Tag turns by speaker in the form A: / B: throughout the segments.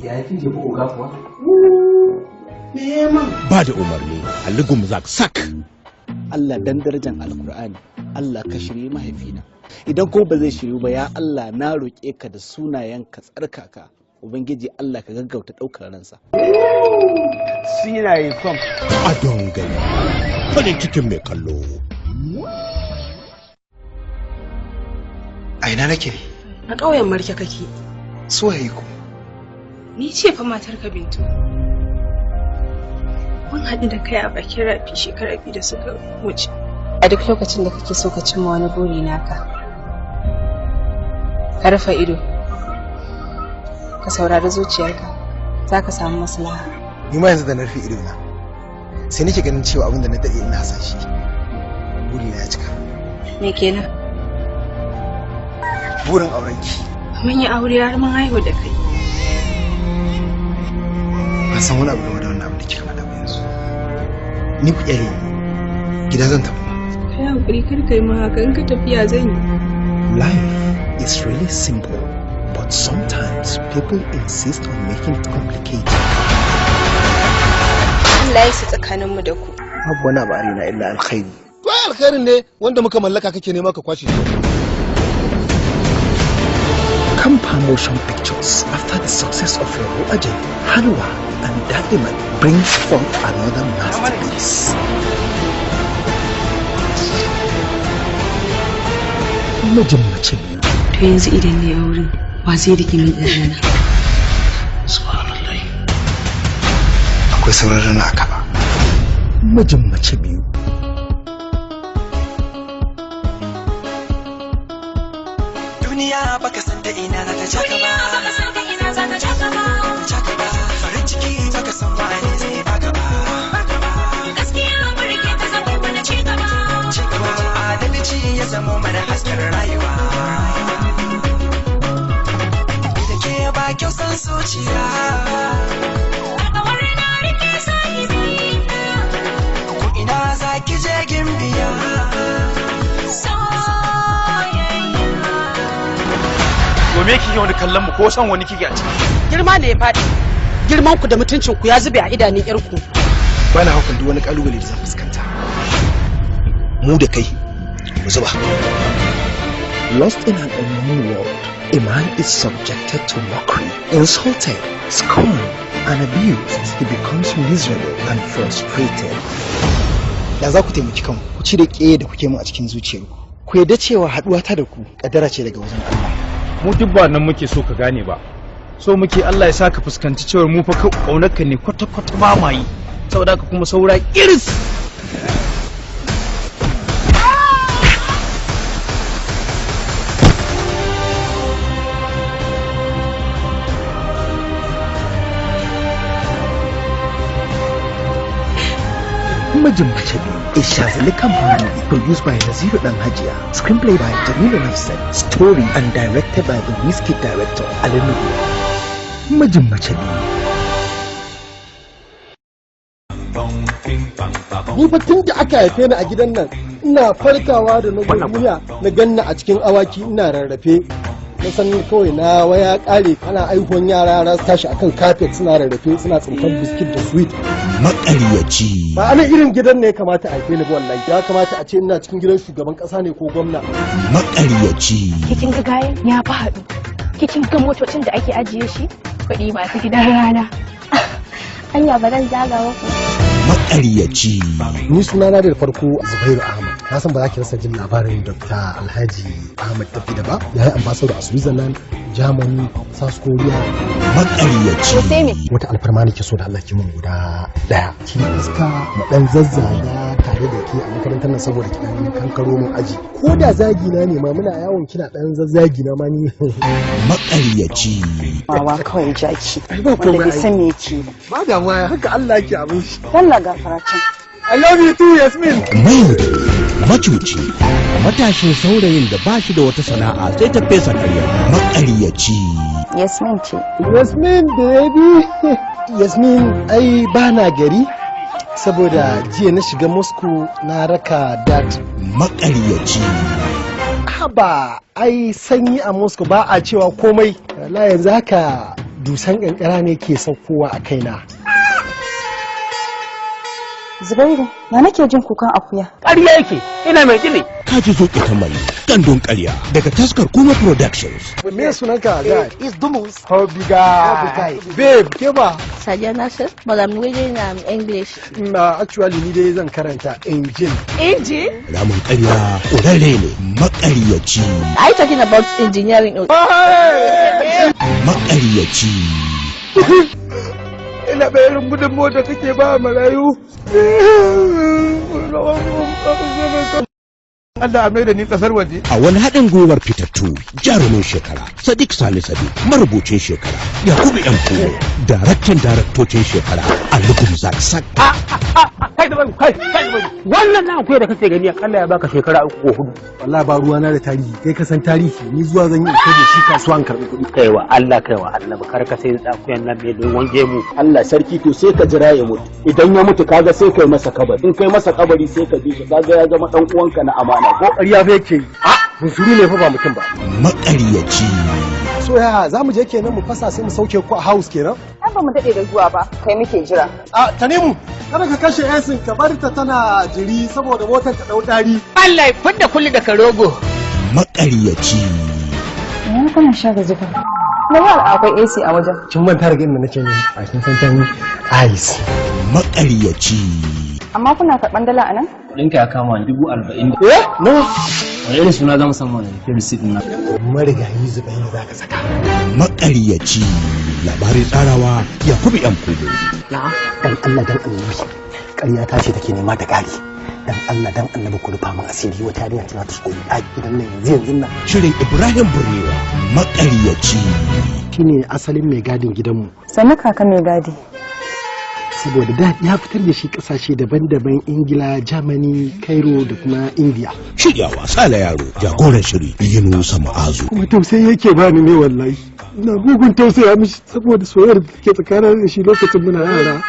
A: ya fi je ko ga kuwa
B: ba da umarni alligum zak sak.
C: Allah dan darajar alkur'ani Allah ka shirye mahaifina idan ko ba zai shiryu ba ya Allah na roƙe ka da sunayenka tsarkaka ubangiji Allah ka gaggauta ɗaukar ransa. Sinaye fam
B: a dongari farin cikin mai kallo.
D: A ina nake ne?
E: A ƙauyen Marke kake.
D: Suwaye ku?
E: Ni ce fa matarka Bintu. Mun haɗu da kai a bakin rafi shekara 2 da suka wuce. A duk lokacin da kake so ka cimma wani buri naka, ka rufe ido, ka saurari zuciyarka, za ka samu maslaha.
D: Ni ma yanzu da na rufe ido na, sai nake ganin cewa abin da na daɗe ina san shi, buri na ya cika.
E: Me kenan?
D: Burin aurenki.
E: Mun yi aure har mun haihu da kai.
D: Ba san wani abu game da wannan abu da kika faɗa ba yanzu. Ni ku iyale gida zan tafi.
E: Kai hakuri kar kai ma haka in ka tafiya zan yi.
D: Life is really simple, but sometimes people insist on making it complicated.
E: Allah ya sa tsakaninmu da ku.
D: Babu wani abu a rena illa alkhairi.
B: To ai alkhairin ne wanda muka mallaka kake nema ka kwashe.
D: Kampa Motion Pictures, after the success of Rahu Ajay, Halwa and Dadiman, brings forth another masterpiece. Mijin mace biyu.
E: To yanzu idan ne auren ba zai rike min ɗan
D: Subhanallah. Akwai sauran rana aka ba. Mijin mace biyu.
F: Duniya baka san da ina za ta jaka ba. Farin ciki baka san wane zai baka ba. Gaskiya burge ta zama mana ci gaba. Adalci ya zama mana hasken rayuwa. Da ke ba kyau san zuciya. Alƙawar na rike sahibi. Ko ina za ki je gimbiya.
G: me kike wani kallon mu ko san wani kike a ciki?
H: Girma ne ya faɗi. Girman ku da mutuncin ku ya zube a idanun yar ku.
D: Bana hakan duk wani kalubale da zan fuskanta. Mu da kai mu zuba. Lost in an unknown world, a man is subjected to mockery, insulted, scorned, and abused. He becomes miserable and frustrated. Da za ku taimaki kanku, ku cire ƙeye da kuke mu a cikin zuciyarku. Ku yarda cewa haɗuwa ta da ku ƙaddara ce daga wajen Allah.
G: Mu duk ba nan muke so ka gane ba. So muke Allah ya saka fuskanci cewa mu fa kaunarka ne kwata-kwata ba ma yi. Saboda ka kuma saura iris.
D: Mijin mace biyu, a Shazali Kamfani, produced by Naziru Dan Hajiya, screenplay by Jamilu Nafsan, story and directed by the Whiskey director Ali Nuhu. Mijin mace biyu.
I: Ni fa tun da aka haife ni a gidan nan ina farkawa da na duniya na ganna a cikin awaki ina rarrafe. Na san kawai na waya kare ana aihuwan yara su tashi akan kafet suna rarrafe suna tsinkan biskit da sweet.
B: Maƙaryaci.
I: Ba ana irin gidan ne ya kamata a haife ni ba wallahi ya kamata a ce ina cikin gidan shugaban kasa ne ko gwamna.
B: Maƙaryaci.
J: Kikin ga gayen ya fi haɗu. Kikin ga motocin da ake ajiye shi kuɗi masu gidan rana. Anya ba zan zaga ku.
B: Maƙaryaci.
I: Ni sunana da farko Zubairu Ahmad. Na san ba za ki rasa jin labarin Dr. Alhaji Ahmad Tafi da ba. Ya yi ambassador a Switzerland, Germany, South Korea.
B: Maƙaryaci.
I: Wata alfarma ne ke so da Allah ki mun guda daya. Ki iska mu dan zazzaga tare da ke a makarantar nan saboda ki dan kankaro mun aji. Ko da zagi na ne ma muna yawon kina dan zazzagi na ma ni.
B: Maƙaryaci.
H: Wawa kawai jaki. Wanda bai san me yake ba.
I: Ba damuwa haka Allah yake abin shi.
H: Allah gafara can.
I: I love you too, Yasmin.
B: Macuci, matashin saurayin da ba shi da wata sana'a sai ta fesa karya. Maƙaryaci.
J: Yasmin ce.
I: Yasmin baby. Yasmin ai ba na gari saboda jiya na shiga Moscow na raka dad.
B: Maƙaryaci.
I: Haba ai sanyi a Moscow ba a cewa komai. Wallahi yanzu haka dusan kankara ne ke saukowa a kaina.
E: Zubairu, ya nake jin kukan akuya?
A: Ƙarya yake, ina mai gini.
B: Kaji zo ta mai gandun ƙarya daga taskar Kuma Productions.
I: Me sunanka ga?
A: Is Dumus.
I: Hobiga. Babe, ke ba?
J: Sadiya Nasir, but I'm reading English.
I: Actually ni dai zan karanta engine.
J: Engine?
B: Ramin ƙarya ƙurare ne maƙaryaci.
J: Are you talking about engineering?
B: Maƙaryaci.
A: Ina bayanin gudun mota kake ba marayu. Allah mai da ni kasar waje.
B: A wani haɗin gwiwar fitattu jarumin shekara Sadiq Salisabi, marubucin shekara Yakubu M. Kumo, daraktan daraktocin shekara Ali Gumzak Sak.
A: Kai da bani, kai da bani. Wannan na akwai da kake gani akalla ya baka shekara 3 ko 4.
I: Wallahi ba ruwana da tarihi, kai ka san tarihi, ni zuwa zan yi da shi kasuwa an karɓi kuɗi.
A: Kaiwa Allah kar ka sai tsakuyan nan mai don wange mu.
K: Allah sarki to sai ka jira ya mutu. Idan ya mutu kaga sai kai masa kabari. In kai masa kabari sai ka bi shi kaga ya zama dan uwanka na amana.
I: Ko ƙarya fa yake yi. Bunsuru ne fa ba mutum ba.
B: Maƙaryaci.
I: So ya za mu je kenan mu fasa sai mu sauke ku a house kenan?
E: Ai ba mu daɗe da zuwa ba, kai muke jira.
I: Tanimu, kada ka kashe yasin ka bar ta tana jiri saboda motar ta ɗau ɗari.
A: Allah ya fidda kulli da karogo.
B: Maƙaryaci.
E: Ina kana sha ga zufa. Na yar akwai AC a wajen.
I: Kin manta da inda nake ne? A kin san can ice.
B: Maƙaryaci.
E: Amma kuna karɓan dala a nan?
L: Ɗinka ya kama 40,000.
I: No.
L: Wani irin suna za mu san wani receipt na.
I: Marigayi Zubairu za ka saka.
B: Maƙaryaci. Labarin tsarawa Yakubu M. Kumo.
I: Dan Allah dan annabi. Ƙarya ta ce take nema ta ƙari. Dan Allah dan annabi ku rufa min asiri wata yarinya tana ta shigo a gidan nan yanzu nan.
B: Shirin Ibrahim Burnewa. Maƙaryaci.
I: Shine asalin mai gadin gidanmu.
E: Sannu kaka mai gadi.
I: Saboda da ya fitar da shi kasashe daban-daban Ingila, Germany, Cairo da kuma India.
B: Shiryawa Sala Yaro, jagoran shiri Yunusa Ma'azu.
I: Kuma tausayi yake bani ne wallahi. Ina bugun tausaya mishi saboda soyayyar da ke tsakanin da shi lokacin muna yara.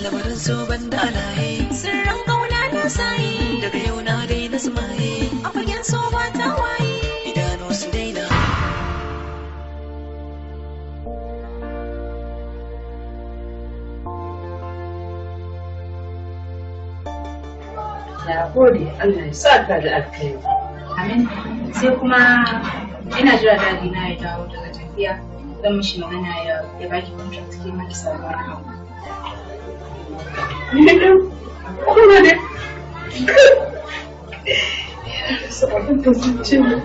F: lamarin so ban da alaye sirran kauna na sayi daga yau na daina zumaye a fagen so ba ta waye idanu su daina
M: na gode Allah ya sa ka da alkhairi amin sai kuma ina jira dadi na ya dawo daga tafiya
E: zan mishi magana ya baki contract ke ma ki samu wani abu.
M: Kuma ne. Sabon ta zuci ne.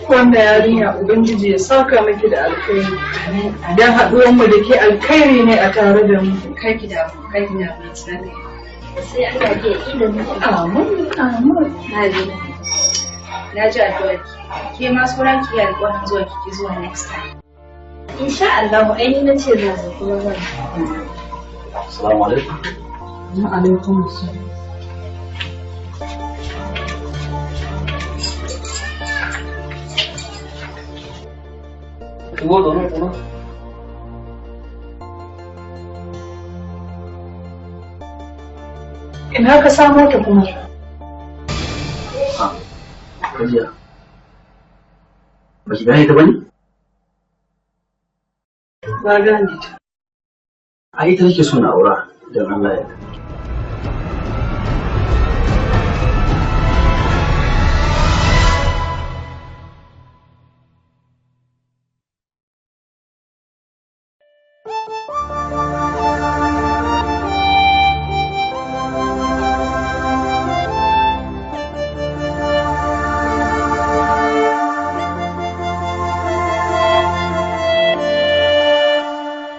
M: Wanda yarinya Ubangiji ya saka miki da alkhairi. Dan haɗuwar mu da ke alkhairi ne a tare da mu.
E: Kai ki da tsare.
J: Sai Allah ya yi da mu.
E: Amin. Na ji addu'ar ki. Ke ma sauran ki yi alƙawarin zuwa kiki zuwa next time.
J: Insha Allah ai na ce za su kuma zan.
L: Assalamu alaikum.
M: Wa alaikum assalam.
L: Tuwo dono kuma.
M: Ina ka samo ta kuma?
L: Hajiya. Ba ki gane ta bane?
M: Ba gane ta.
L: A ita nake so na aura don Allah ya.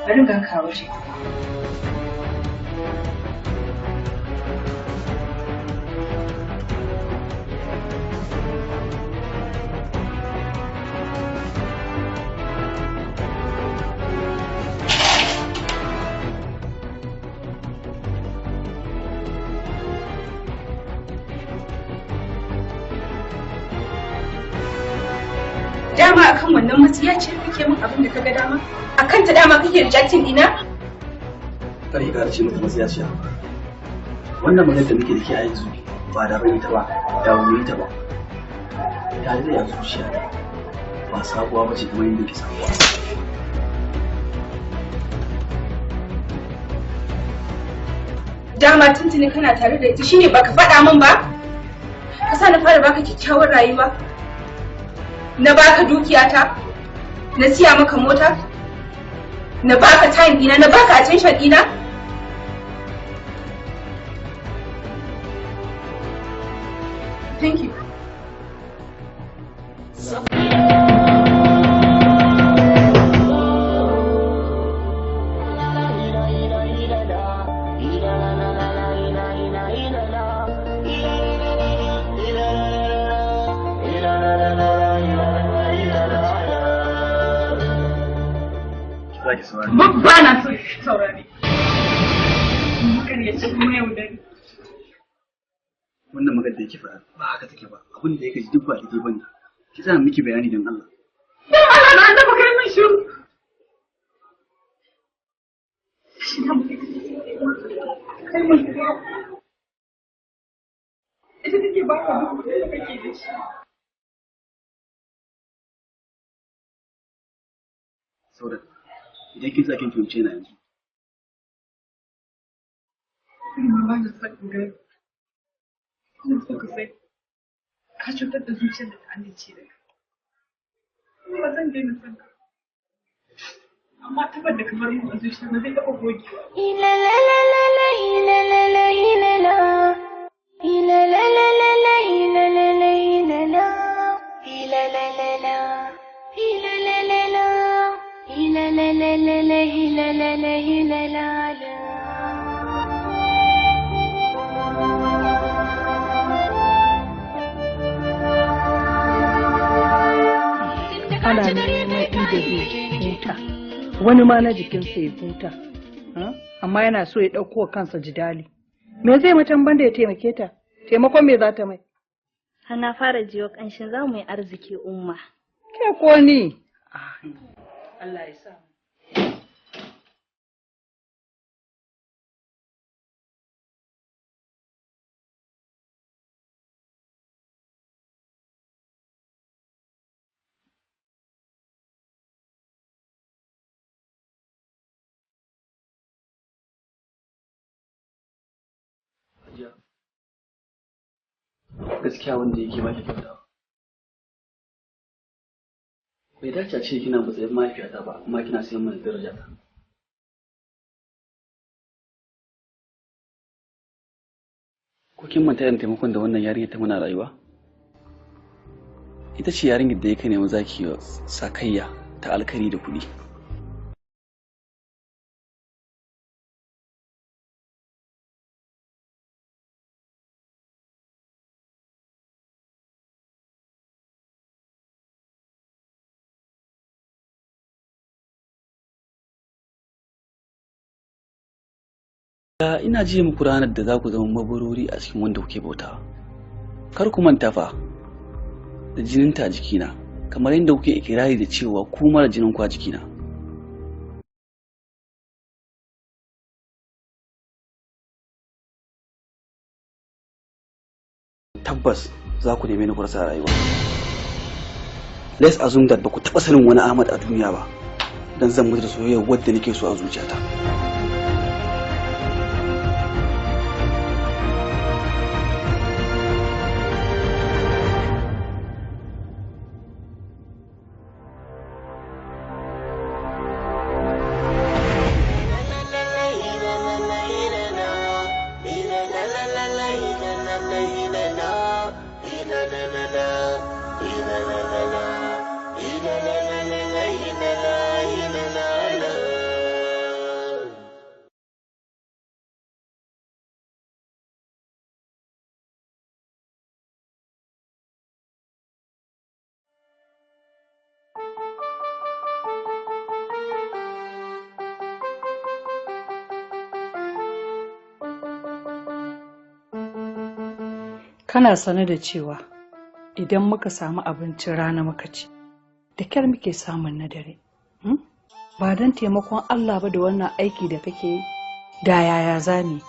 E: Bari ga kawo shi. Dama akan wannan matsiya ce kake min abin da ka ga dama? Akan ta dama kake rejecting dina?
L: Kare ka ce mutum sai ya ce. Wannan magana da muke da ke a yanzu ba da bane ta ba, da wuri ta ba. Ta da ya zuciya ba sabuwa ba ce kamar yadda ke sabuwa.
E: Dama tuntuni kana tare da ita shine baka faɗa min ba? Ka sa na fara baka kyakkyawar rayuwa. Na baka dukiyata, na siya maka mota, na baka time dina, na baka attention dina. Thank you.
M: Ba na so saurari. Makaryaci kuma yau dare.
L: Wannan magana da yake faɗa ba haka take ba. Abin da yake ji duk ba daidai bane. Ki tsaya miki bayani don Allah.
M: Dan Allah na zama kai min shiru. Kai mun ita take ba ka duk da kake da shi.
L: Saboda idan kin sa kin fahimce na yanzu.
M: Ina ba na son gani. Ina so ka sai ka cutar da zuciyar da ta amince da kai. Ba zan daina son ka. Amma tabar da kamar mu a zuciya ba zai taɓa gogewa.
J: Ila la la la la ila la la ila la ila la la la la ila la la ila la ila la la la ila la la la ila la la la la ila la la ila la la.
N: Ana neman inda zai huta, wani ma na jikinsa ya huta, amma yana so ya ɗauko kansa jidali. Me zai macen banda ya taimake ta? Taimakon me za ta mai?
J: Hana fara jiyo ƙanshin za mu yi arziki umma.
N: Ke ko ni? Allah ya sa.
L: Gaskiya wanda yake ba ki kyauta. bai dace a ce kina matsayin mahaifiyata ba amma kina sayan mana daraja ta. Ko kin manta irin taimakon da wannan yarinya ta muna rayuwa? Ita ce yarinyar da ya kai nemi zaki sakayya ta alkari da kuɗi. Ina ji muku ranar da za ku zama mabarori a cikin wanda kuke bautawa. Kar ku manta fa da jininta a jikina, kamar yadda kuke ikirari da cewa ku mara jinin ku a jikina. Tabbas za ku neme ni kursa rayuwa. Let's assume that ba ku taɓa sanin wani Ahmad a duniya ba, don zan mutu da soyayya wadda nake so a zuciyata.
N: Kana sane da cewa idan muka samu abincin rana muka ci, da kyar muke samun na dare. Ba don taimakon Allah ba da wannan aiki da kake yi, da yaya zami.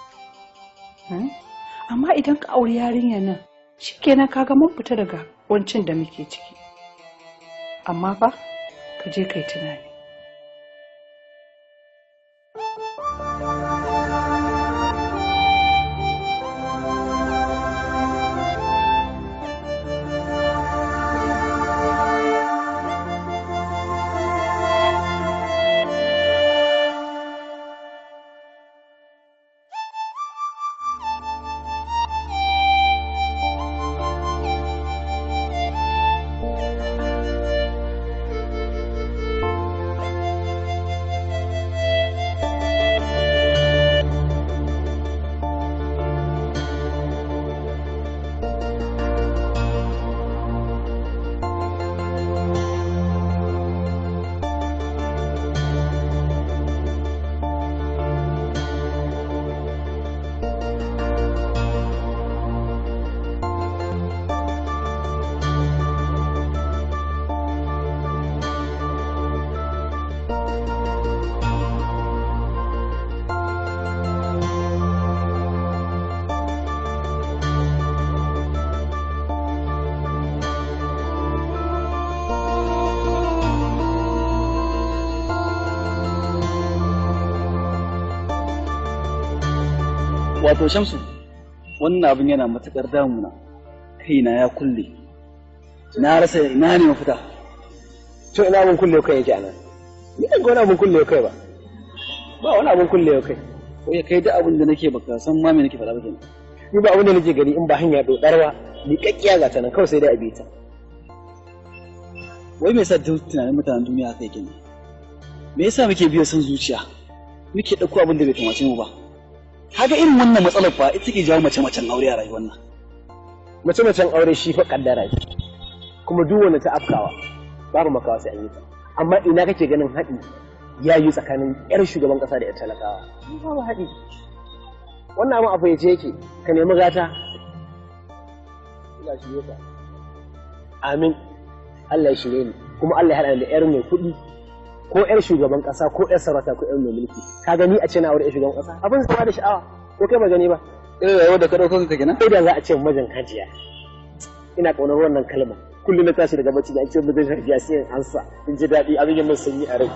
N: Amma idan ka auri yarinyar nan, shikenan kaga mun fita daga wancin da muke ciki. Amma fa, ka je kai tunani.
L: Wato Shamsu, wannan abin yana matuƙar damuna, kaina ya kulle, na rasa ina ne mafita.
A: To ina mun kulle kai yake anan? Ni ga wani abun kulle kai ba. Ba wani abun kulle kai.
L: Ko ya kai da abin da nake baka san ma me nake faɗa ba kenan.
A: Ni ba abin da nake gani in ba hanya dodarwa, ni kakkiya ga ta nan kawai sai dai a bi ta.
L: Wai me yasa tunanin mutanen duniya haka yake ne? Me yasa muke biyo san zuciya? Muke ɗauko abin da bai kamace mu ba? Haka irin wannan matsalar fa ita ke jawo mace-macen aure a rayuwar nan.
A: Mace-macen aure shi fa kaddara shi. Kuma duk wanda ta afkawa babu makawa sai an yi ta. Amma ina kake ganin haɗi ya yi tsakanin 'yar shugaban ƙasa da 'yar talakawa? Babu haɗi. Wannan abin a fayyace yake, ka nemi gata. Allah shirye ka. Amin. Allah ya shirye ni. Kuma Allah ya haɗa da 'yar mai kuɗi. Ko 'yar shugaban ƙasa ko 'yar sarauta ko 'yar mai mulki. Ka gani a ce na aure 'yar shugaban ƙasa? Abin zama da sha'awa. Ko kai ba gani ba?
L: Rayuwar da ka ɗauko kanka kenan?
A: Sai da za a ce mijin hajiya. Ina ƙaunar wannan kalmar. Kullum na tashi daga bacci da an ce mijin hajiya sai in ansa. In ji daɗi abin yin min sanyi a rai.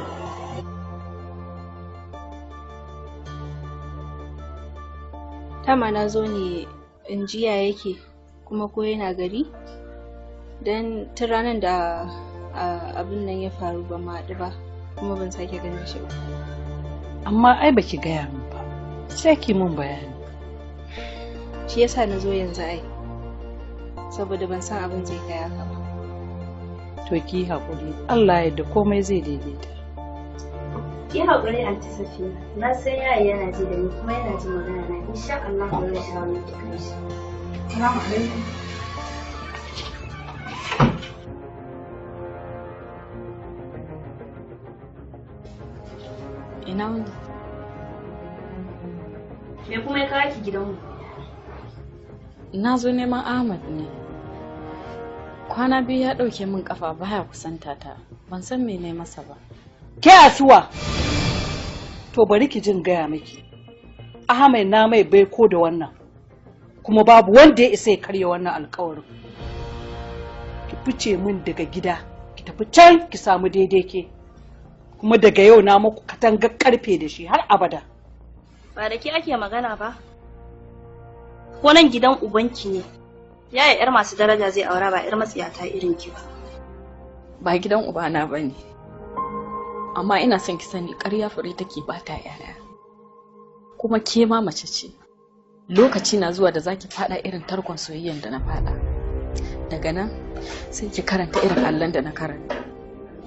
E: Tama na zo ne in jiya yake kuma ko yana gari? Don tun ranar da
O: abin nan ya faru ba ma haɗu ba kuma ban sake ganin shi ba.
N: Amma ai baki gaya min ba, sai ki mun bayani.
O: Shi yasa na zo yanzu ai, saboda ban san abin zai kai haka ba.
N: To ki haƙuri, Allah ya yarda komai zai daidaita.
P: Ki haƙuri Aunty Safina, na san yayi yana ji da ni kuma yana ji magana na, insha Allah ba zai sha wani kai shi. Assalamu alaikum.
O: Ina wani?
P: Me kuma ya kawo ki gidanmu?
Q: Na zo neman Ahmad ne. Kwana biyu ya ɗauke min ƙafa baya kusanta ta. Ban san me ne masa ba.
N: Ke Asuwa? To bari ki jin gaya miki. Ahmad na mai baiko da wannan. Kuma babu wanda ya isa ya karya wannan alƙawarin. Ki fice min daga gida, ki tafi can ki samu daidai ke. Kuma daga yau na muku katangar karfe da shi har abada.
P: Ba da ke ake magana ba. Ko nan gidan ubanki ne. Yaya yar masu daraja zai aura ba yar matsiyata irin ki ba.
Q: Ba gidan ubana bane. Amma ina son ki sani ƙarya fure take bata yaya. Kuma ke ma mace ce. Lokaci na zuwa da zaki fada irin tarkon soyayyen da na fada. Daga nan sai ki karanta irin allon da na karanta.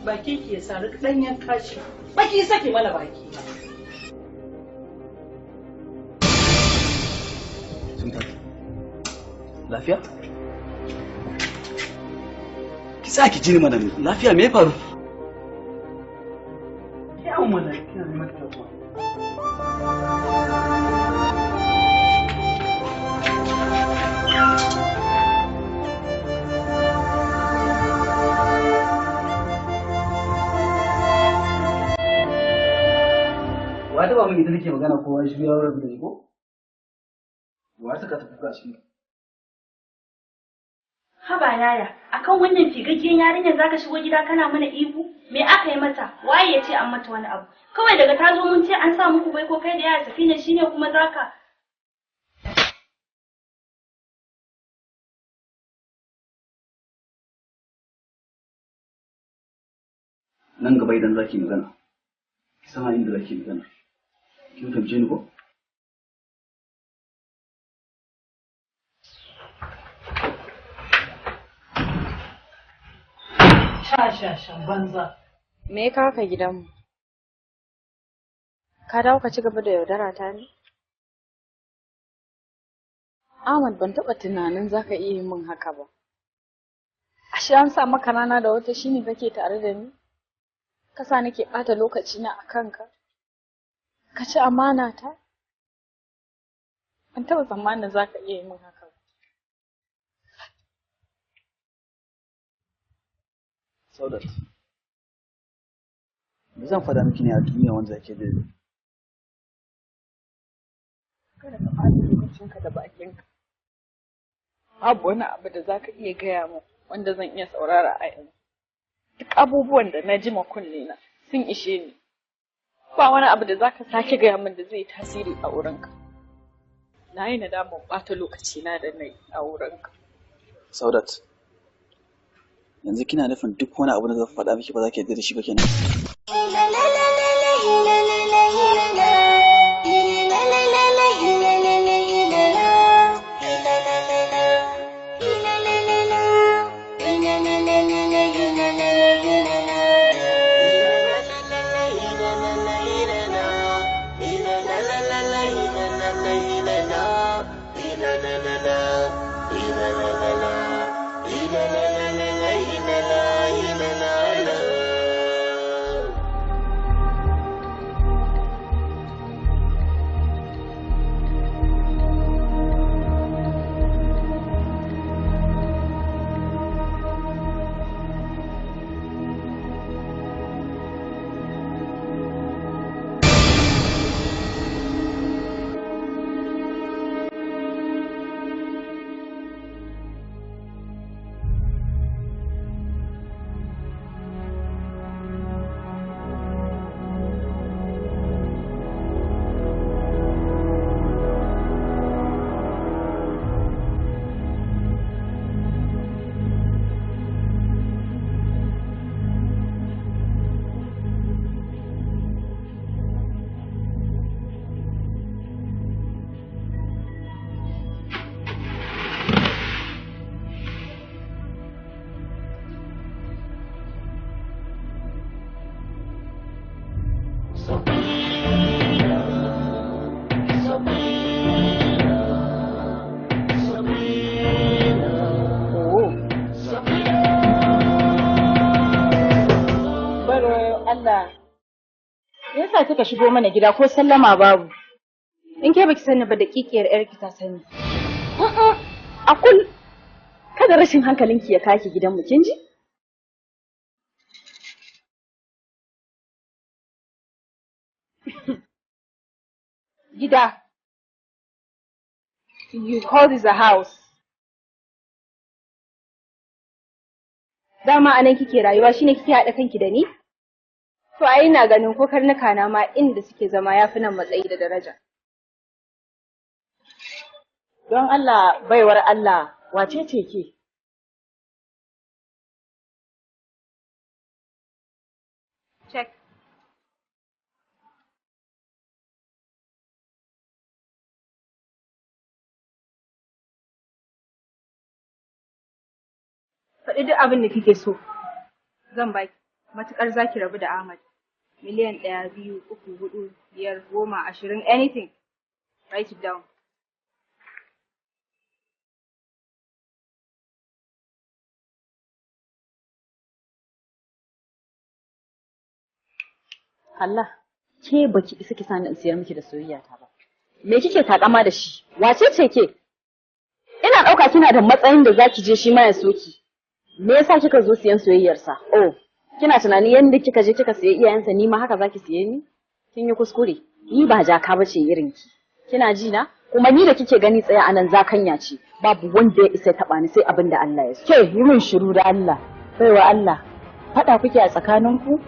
N: Baki ki ya sari ɗanyen kashi. Baki sake mana baki.
L: Lafiya? Ki sa ki jini mana lafiya me ya faru?
N: Yawon mana kina neman tafiya.
L: Wata ba mun ita take magana kowa shi ya rabu da ni ko? Wata ka tafi kashi.
P: Haba yaya, akan wannan figaggen yarinyar zaka shigo gida kana mana ihu? Me aka yi mata? Waye ya ce an mata wani abu? Kawai daga ta zo mun ce an sa muku bai ko kai da yaya Safina shine kuma zaka
L: nan gaba idan zaki magana. Ki sama inda zaki magana. Kin fahimce ni ko?
N: Shan banza.
Q: Me ka haka gidanmu? Ka dawo ka ci gaba da yaudara ta ne? Ahmad ban taɓa tunanin za ka iya yi min haka ba. Ashe an sa maka rana da wata shine kake tare da ni? Kasa nake ɓata lokacina a kanka? Ka ci amana ta? Ban taɓa tsammanin za ka iya yi min haka ba.
L: Saudat, me zan faɗa miki ne a duniya wanda yake da
N: kada ka ɓata lokacinka da bakinka. Babu wani abu da za ka iya gaya min wanda zan iya saurara a yanzu. Duk abubuwan da na ji ma kunne na sun ishe ni. Ba wani abu da za ka sake gaya min da zai tasiri a wurinka. Na yi nadamar ɓata lokacina da na yi a wurinka.
L: Saudat, yanzu kina nufin duk wani abu da zan faɗa miki ba za ki yarda da shi ba kenan?
R: Allah, me yasa kika shigo mana gida ko sallama babu? In ke baki sani ba da kikiyar yarki ta sani.
Q: Akul, kada rashin hankalinki ya kaki gidan mu, kin ji?
R: Gida. You call this a house. Dama anan kike rayuwa shine kike haɗa kanki da ni? To ai ina ganin ko karnuka na ma inda suke zama yafi nan matsayi da daraja.
Q: Don Allah, baiwar Allah, wace ce ke?
R: Check. Faɗi duk abin da kike so. Zan baki. Matuƙar za ki rabu da Ahmad. Miliyan 1, 2, 3, 4, 5, 10, 20, anything. Write it down.
Q: Allah, ke baki isa ki sani in siyar miki da soyayya ta ba. Me kike takama da shi? Wace ce ke? Ina ɗauka kina da matsayin da zaki je shi ma ya soki. Me yasa kika zo siyan soyayyarsa? Oh, kina tunani yanda kika je kika siye iyayensa ni ma haka zaki siye ni? Kin yi kuskure. Ni ba jaka bace irin ki. Kina ji na? Kuma ni da kike gani tsaye anan zakanya ce. Babu wanda ya isa taba ni sai abin da Allah ya so.
R: Ke yi min shiru da Allah. Baiwa Allah. Faɗa kuke a tsakaninku?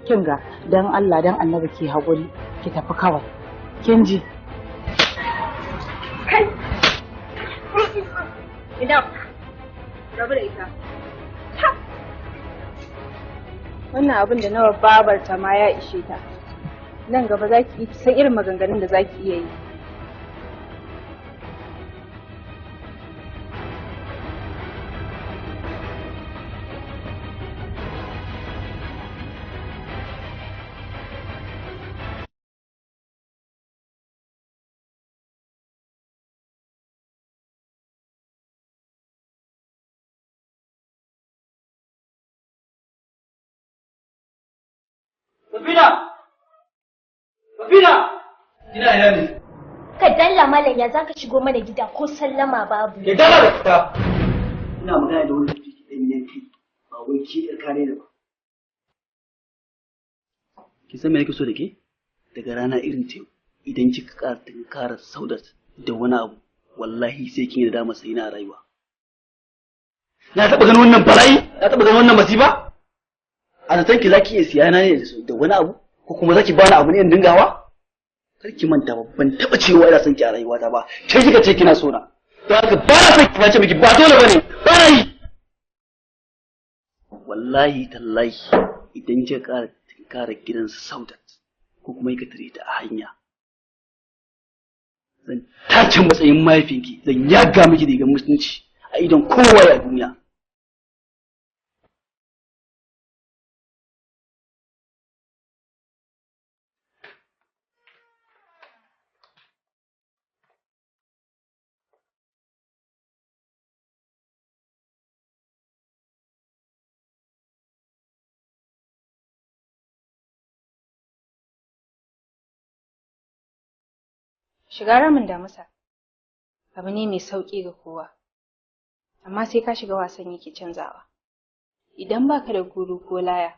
R: Kin ga dan Allah dan Annabi ki haƙuri ki tafi kawai. Kin ji?
E: Kai. Ina. Rabu da ita.
R: Wannan abin da nawa babarta ma ya ishe ta. Nan gaba za ki san irin maganganun da za ki iya yi.
L: Safina! Safina! Ina ina ne?
J: Ka dalla malam ya zaka shigo mana gida ko sallama babu.
L: Ke dalla da fita. Ina magana da wani tafi ɗan yanki ba wai ki ɗan kare da ba. Ki san me nake so da ke? Daga rana irin ta idan kika ƙara tunkara Saudat da wani abu wallahi sai kin yi da dama sai na rayuwa. Na taɓa ganin wannan bala'i? Na taɓa ganin wannan masifa? A zaton ki zaki iya siya na ne da wani abu ko kuma zaki bani abu ne in dingawa? Kar ki manta ba ban taba cewa ina son ki a rayuwata ba. Kai kika ce kina so na. Don haka ba na son ki ba ce miki ba dole bane. Ba na yi. Wallahi tallahi idan kika ƙara gidan Saudat ko kuma kika tare ta a hanya. Zan tace matsayin mahaifinki zan yaga miki rigar mutunci a idon kowa a duniya.
R: Shiga ramin damusa abu ne mai sauƙi ga kowa, amma sai ka shiga wasan yake canzawa. Idan baka da guru ko laya,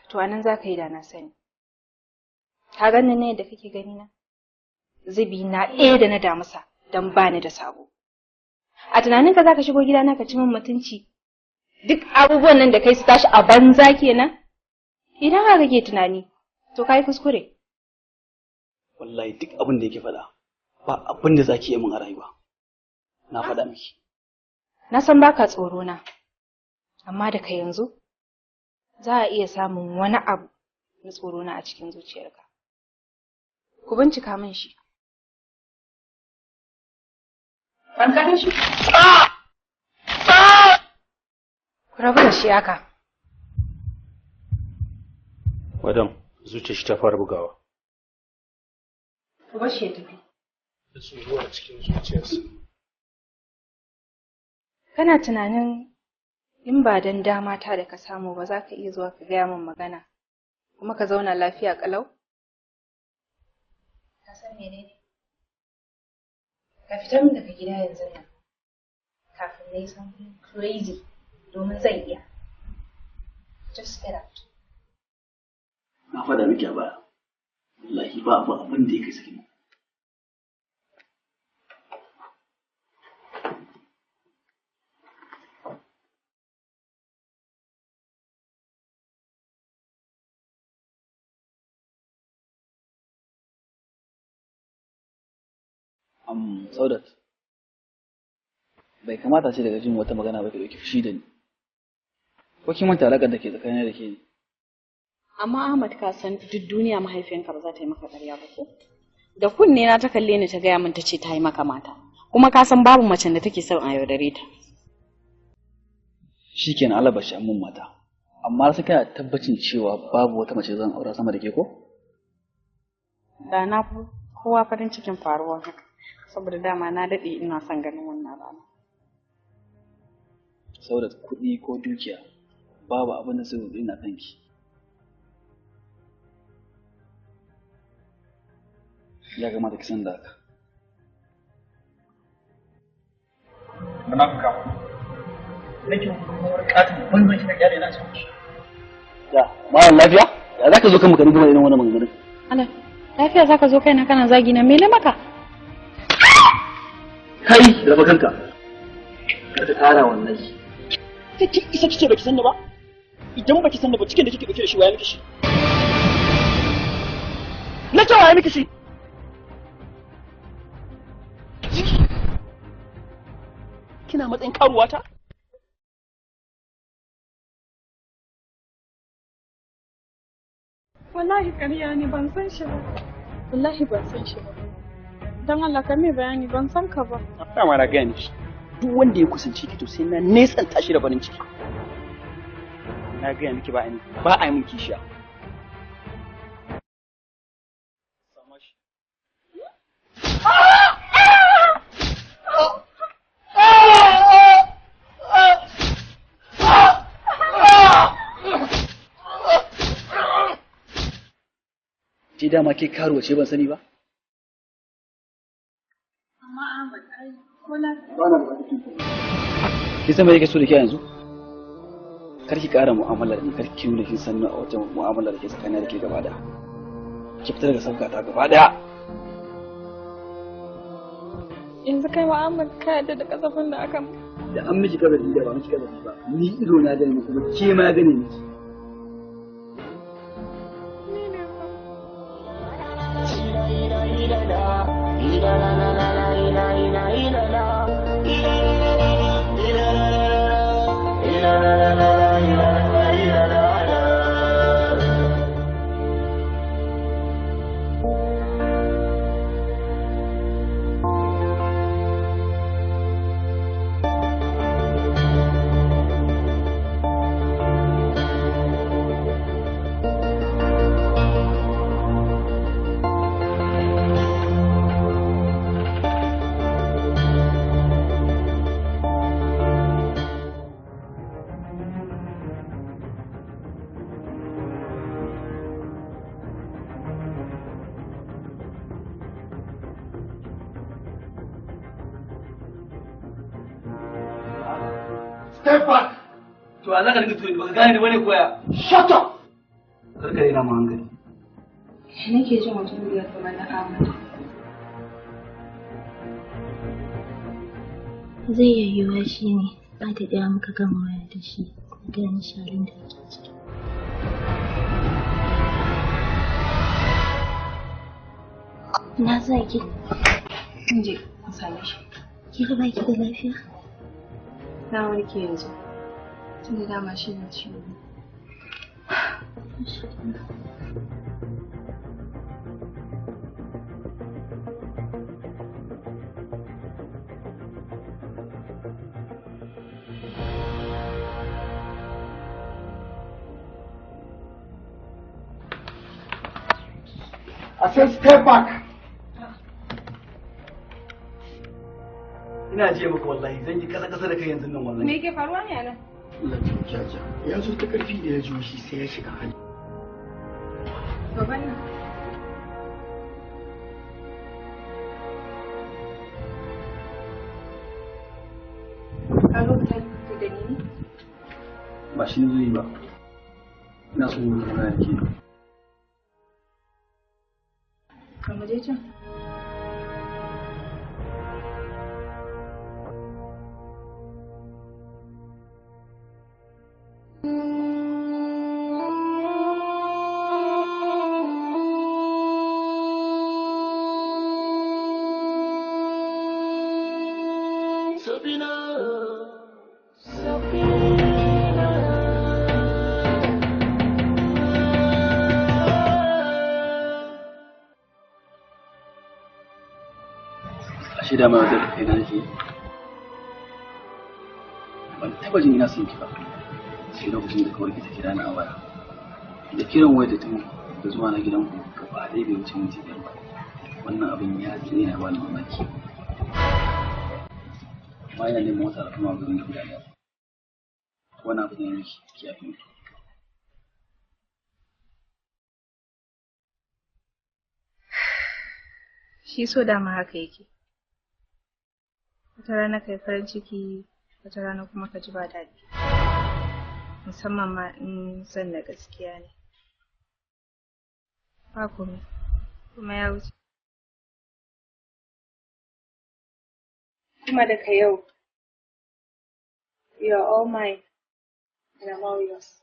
R: to anan za ka yi da na sani. Ka gani ne yadda kake gani na? Zubi na ɗaya da na damusa don ba ni da sabo. A tunaninka za ka shigo gidana ka ci min mutunci? Duk abubuwan nan da kai su tashi a banza kenan? Idan haka kake tunani, to ka yi kuskure.
L: Wallahi duk abin da yake faɗa ba abin da zaki yi min a rayuwa. Na faɗa miki.
R: Na san baka tsoro na, amma daga yanzu za a iya samun wani abu na tsoro na a cikin zuciyarka. Ku bincika min shi. Ban ka shi? Ku rabu da shi haka.
G: Madam, zuciyar shi ta fara bugawa.
N: Ku bar shi ya tafi.
G: Da tsoro a cikin zuciyarsa.
R: Kana tunanin in ba dan dama ta da ka samu ba za ka iya zuwa ka gaya min magana kuma ka zauna lafiya kalau? Ka san menene? Ka fitar min daga gida yanzu nan kafin na yi something crazy domin zan iya. Just get out.
L: Na faɗa miki a baya. Wallahi ba abin da ya kai saki. Saudat, bai kamata ce daga jin wata magana ba ki ɗauki fushi da ni. Ko kin manta alaƙar da ke tsakanin da ke ni?
Q: Amma Ahmad ka san duk duniya mahaifiyanka ba za ta yi maka ƙarya ba ko? Da kunne na ta kalle ni ta gaya min ta ce ta yi maka mata. Kuma ka san babu macen da take son a yaudare ta.
L: Shikenan Allah bashi mun mata. Amma sai kana tabbacin cewa babu wata mace zan aura sama da ke ko?
Q: Da na fi kowa farin cikin faruwa haka. Saboda dama na daɗe ina son ganin wannan rana.
L: Saboda kuɗi ko dukiya babu abin da zai rudu ina kanki. Ya kamata ki san da haka.
S: Munafuka. Nake kuma wani katin banzan shi na kyale na cikin.
L: Ya, malam lafiya? Ya zaka zo kan makarin kuma irin wannan maganganun?
Q: Allah, lafiya zaka zo kaina kana zagi na mele maka?
L: Kai, raba kanka. Kar ka kara wallahi. Kike isa kike baki sanni ba? Idan baki sanni ba cikin da kike dauke da shi waya miki shi. Na ce waya miki shi. Kina matsayin karuwa ta?
M: Wallahi ƙarya ne ban san shi ba. Wallahi ban san shi ba. Dan Allah ka mai bayani ban san ka ba.
L: Dama na gaya miki. Duk wanda ya kusanci ki to sai na nesanta shi da farin ciki. Na gaya miki ba a yi min kishiya. Ce dama ke karuwa ce ban sani ba?
M: Amma Ahmad ai ko lafiya.
L: Ki san me yake so da ke yanzu? Kar ki ƙara mu'amala da ni, kar ki nuna kin san a wajen mu'amala da ke tsakanin da ke gaba da. Ki fita daga sabga ta gaba daya.
M: Yanzu kai wa Ahmad ka yadda da kasafin da aka
L: Da an miki kabari da ba miki kabari ba. Ni ido na gani kuma ke ma gane miki. Step back! To Allah ka dinga tuni baka gane ni bane koya. Shut up! Kar ka rena mu hankali.
R: Nake jin wata murya kamar na Ahmad.
J: Zai iya yiwuwa shi ne za ta ɗaya muka gama waya da shi da gani shalin da ake ciki. Na zaki.
R: In je in same shi.
J: Ki ga baki da lafiya?
R: Na warke yanzu. Tunda dama shi ne ciwo.
L: I said step back. Ina je maka wallahi zan yi kasa da kai yanzu nan wallahi.
R: Me yake faruwa ne a nan?
L: Allah ya kiyaye. Ya zo ta karfi da ya ji shi sai ya shiga hali.
R: Baban nan. Ka zo ta da ni?
L: Ba shi ne zai ba. Ina so mu magana da ke.
R: Ka mu je can.
L: Ashe da ma da kai na ke. Ban taba jin ina son ki ba. Sai lokacin da kawai ta kira ni a waya. Da kiran waya da tun da zuwa na gidan ku gaba ɗaya bai wuce minti biyar ba. Wannan abin ya tsina ba ni mamaki. Amma yana neman wata al'umma gurin guda ɗaya. Wani abu ne ki yafi mutu.
R: Shi so dama haka yake. Wata rana kai farin ciki, wata rana kuma ka ji ba daɗi. Musamman ma in son na gaskiya ne. Ba komai, kuma ya wuce. Kuma daga yau, you are all mine, and I'm all yours.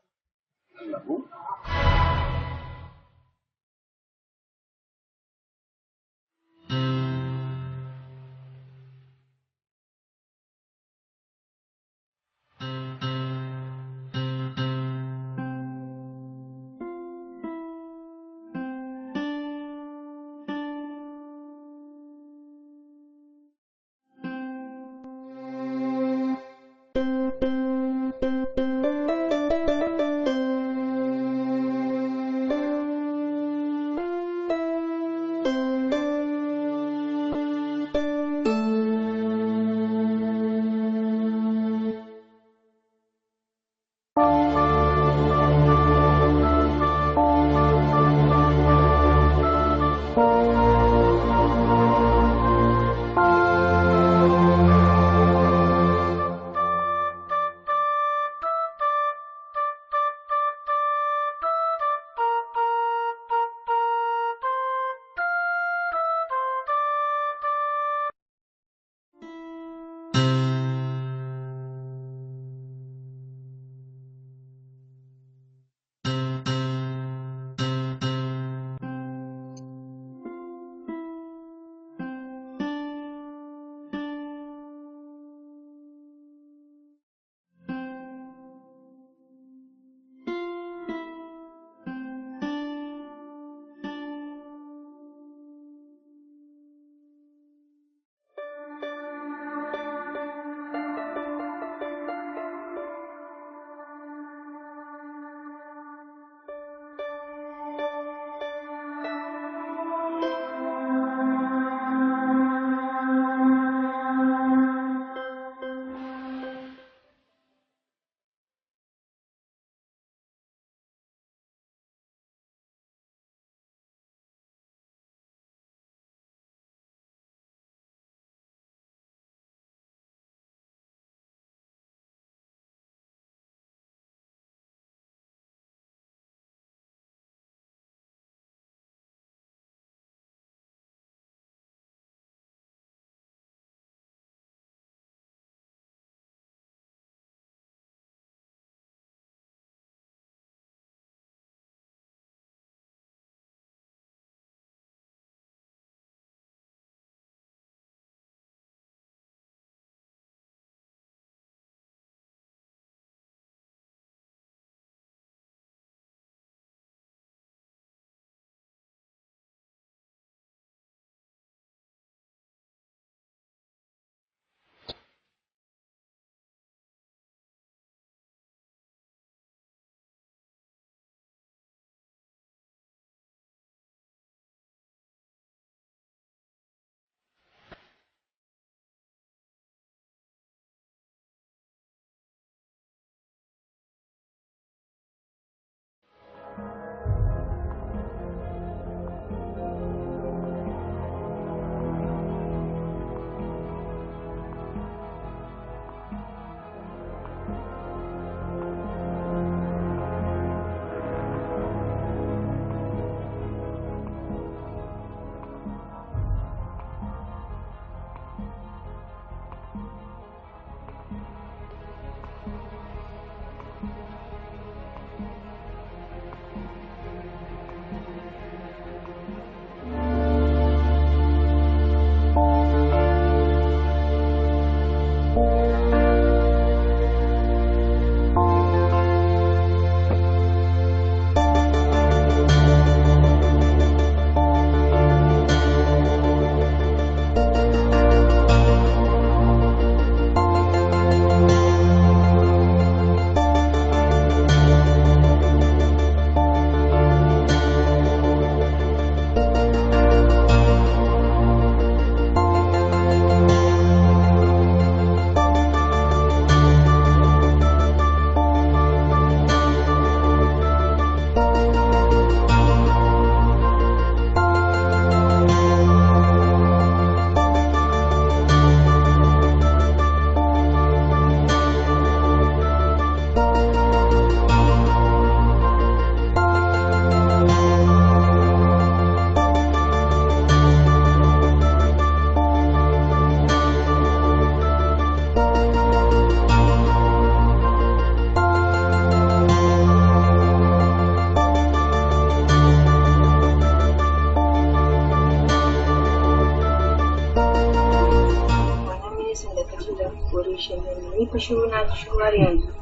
R: shirme ne, ni fa shiru na ji shiru har yanzu.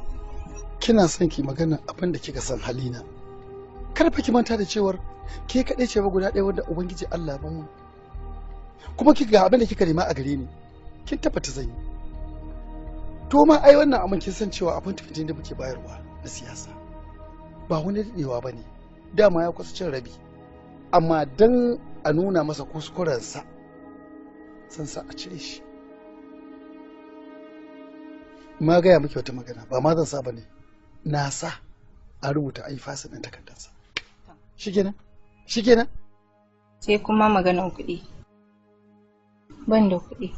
I: Kina son ki magana abin da kika san halina. Kar fa ki manta da cewar ke kaɗai ce ba guda ɗaya wanda Ubangiji Allah ba mu. Kuma kika ga abin da kika nema a gare ni, kin tabbata zan yi. To ma ai wannan abin kin san cewa abin tafiyar da muke bayarwa na siyasa ba wani daɗewa ba ne, dama ya kusa cin rabi. Amma dan a nuna masa kuskurensa san sa a cire shi. Ma gaya miki wata magana ba ma zan sa ba ne, na sa a rubuta ai fasa ɗin takardarsa. Shikenan? Shikenan?
R: Sai kuma maganan kuɗi. Ban da kuɗi.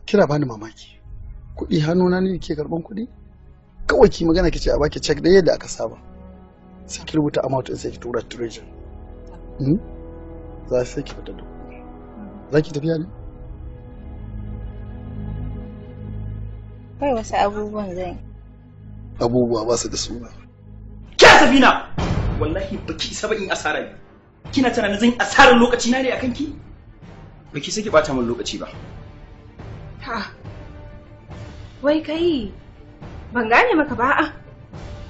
I: Kina bani mamaki. Kuɗi hannuna ne ke karɓan kuɗi? Kawai ki magana ki ce a baki check da yadda aka saba. Sai ki rubuta amount ɗin sai ki tura treasure. Za sai ki fita da kuɗi. Za ki tafiya ne?
R: Kai wasu abubuwan zan yi.
I: Abubuwa ba su da suna.
L: Kya Safina! Wallahi baki isa ba in asara ne. Kina tunanin zan asarar lokaci na ne akan ki? Baki saki bata min lokaci ba.
R: Ha. Wai kai ban gane maka ba a.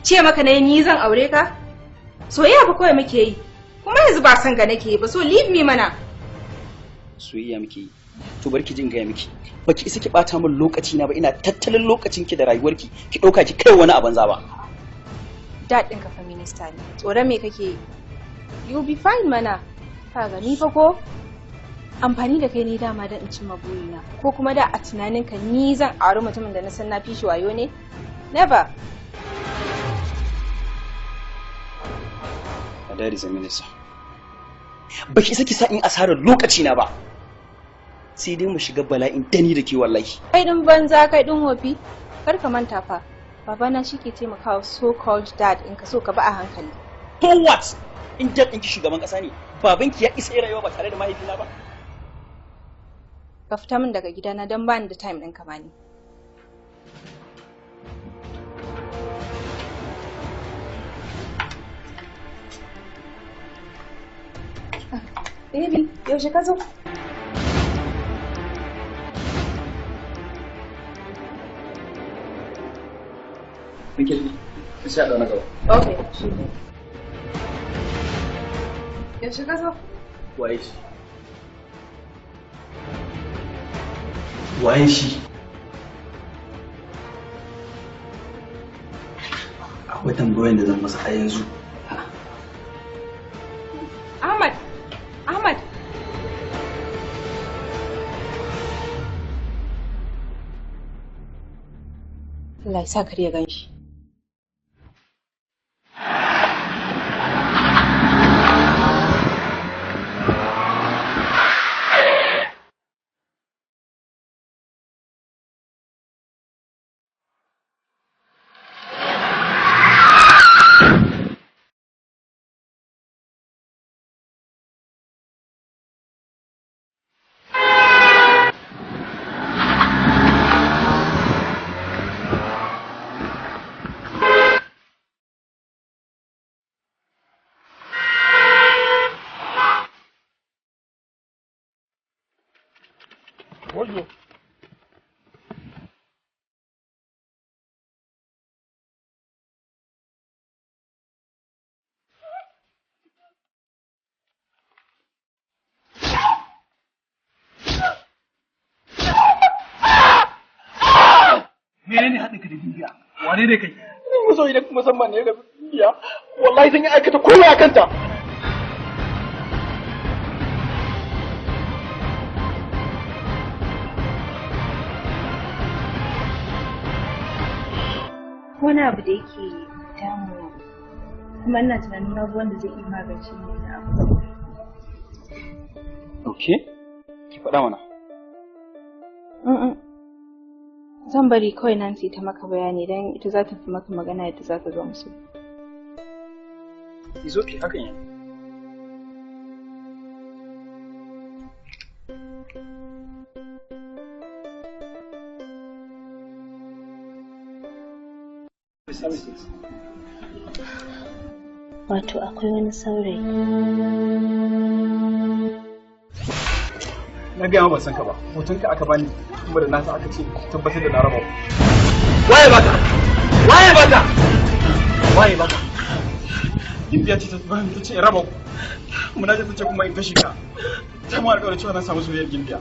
R: Ce maka ne ni zan aure ka? Soyayya ba kawai muke yi. Kuma yanzu ba san ga nake ba, so leave me mana.
L: Soyayya muke yi. To barki jin gaya miki. Baki isa ki bata min lokaci na ba, ina tattalin lokacin ki da rayuwarki. Ki dauka ki kai wani a banza ba.
R: Dad ɗinka fa minista ne. Tsoron me kake yi? You be fine mana. Kaga ni fa ko amfani da kai ne dama don in cimma burina, ko kuma da a tunaninka ni zan auri mutumin da na san na fi shi wayo ne? Never.
L: Dad is a minister. Baki isa ki sa in asarar lokaci na ba. Sai dai mu shiga bala'in dani da ke wallahi.
R: Kai din banza, kai din hofi. Kar ka manta fa. Babana shi ke taimakawa so called dad in ka so ka ba a hankali.
L: To what? In dad ɗinki shugaban ƙasa ne, babanki ya isa rayuwa ba tare da mahaifina ba.
R: Ka fita min daga gidana don bani da time ɗin kama ni. Baby, yaushe ka zo?
L: Mikil, sai da na gaba.
R: Okay, shi ne. Yaushe ka zo?
L: Waye shi? Waye shi? Akwai tambayoyin da zan masa a yanzu.
R: Ahmad! Ahmad! Allah ya sa kar ya gan shi.
I: Wayo.
S: Menene haɗin ka da Bibiya? Wane ne kai?
I: Ni masoyi da musamman ne da Bibiya. Wallahi sun yi aikata komai a kanta.
R: Wani abu da yake damu kuma ina tunanin babu wanda zai iya magance wannan abu.
L: Okay. Ki faɗa mana.
R: Zan bari kawai Nancy ta maka bayani don ita za ta fi maka magana yadda za ka zo musu.
L: It's okay, hakan ya.
J: Wato akwai wani saurayi
G: Na gaya ma ban san ka ba. Hotonka aka bani kuma da nasa aka ce tabbatar da na raba. Waye baka? Waye baka? Waye baka? Gimbiya ce ta bani ta ce in raba ku. Muna ta ce kuma in kashi ka. Ta mu alƙawarin cewa na samu soyayyar gimbiya.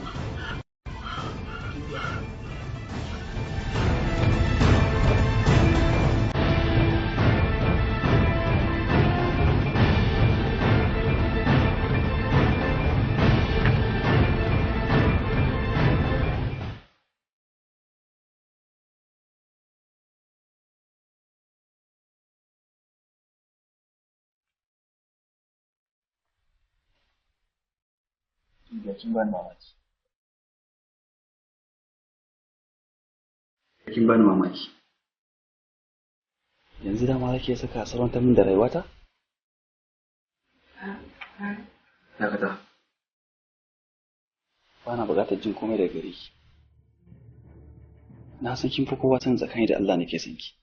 G: Da kin bani mamaki. Kin bani mamaki. Yanzu dama kake saka sarwantar min da rayuwata? Dakata. Ba na buƙatar jin komai daga gare ki. Na san kin fi kowa san tsakani da Allah nake son ki.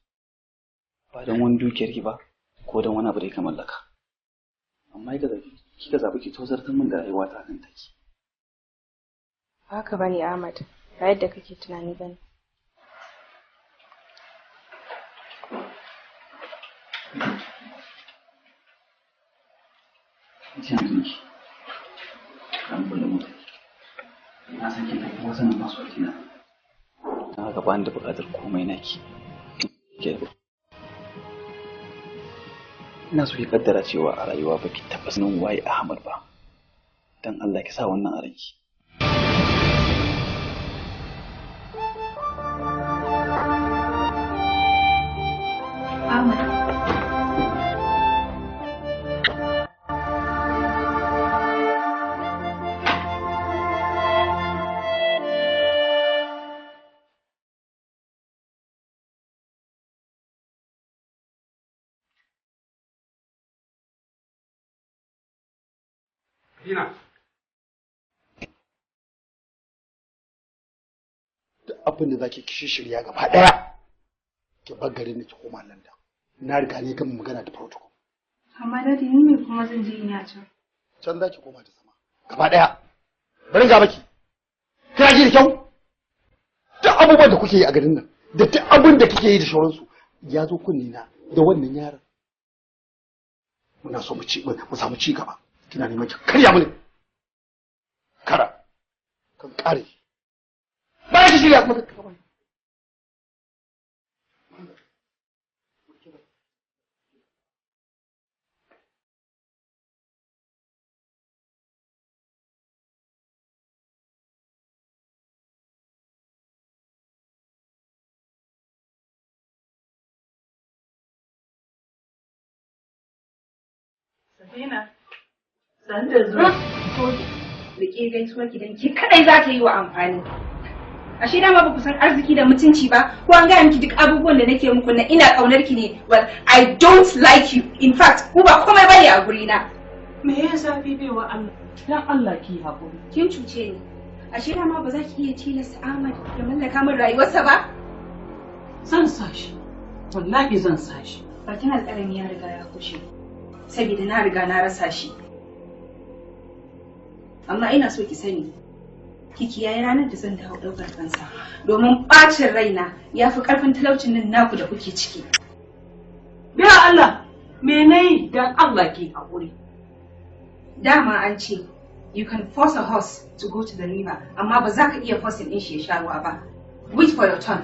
G: Ba don wani dukiyar ki ba ko don wani abu da ka mallaka. Amma kika zaɓi ki tozartar min da rayuwata kan take.
R: Haka bane Ahmad, ba yadda kake tunani bane.
L: Janji, kan bula mutu. Na san kin tafi wasu nan masu atina. Na ga bani da buƙatar komai naki. Ina so ki kaddara cewa a rayuwa baki taɓa sanin waye Ahmad ba. Dan Allah ki sa wannan a ranki.
R: Ahmad.
G: Dina.
T: Duk abin da zaki kishi shirya gaba daya ki bar garin ki koma London. Na riga ne gama magana da protocol.
R: Amma dadi ni ne kuma zan je in ya can.
T: Can zaki koma da sama. Gaba daya. Bari ga baki. Kina ji da kyau? Duk abubuwan da kuke yi a garin nan, da duk abin da kike yi da shauransu, ya zo kunni na da wannan yaron. Muna so mu samu ci gaba. Kina neman ki karya mini. Kara. Kan kare. Ba ki shirya kuma ka bani.
R: Safina, san da zuwa. Rike gaisuwar gidan ki kadai za ta yi wa amfani. Ashe dama ba ku san arziki da mutunci ba, ko an gaya miki duk abubuwan da nake muku na ina kaunar ki ne. Well, I don't like you. In fact, ku ba komai bane a guri na.
H: Me yasa bibewa Allah? Dan Allah ki hakuri.
R: Kin cuce ni. Ashe dama ba za ki iya tilasta Ahmad ya mallaka min rayuwarsa ba?
H: Zan sa shi. Wallahi zan sa shi.
R: Bakin alƙalami ya riga ya kushe. Saboda na riga na rasa shi. Amma ina so ki sani, ki kiyaye ranar da zan dawo ɗaukar kansa, domin ɓacin raina ya fi ƙarfin talaucin nan naku da kuke ciki.
H: Ya Allah, me nayi dan Allah ki haƙuri?
R: Dama an ce, you can force a horse to go to the river, amma ba za ka iya forcing ɗin shi ya sha ruwa ba. Wait for your turn.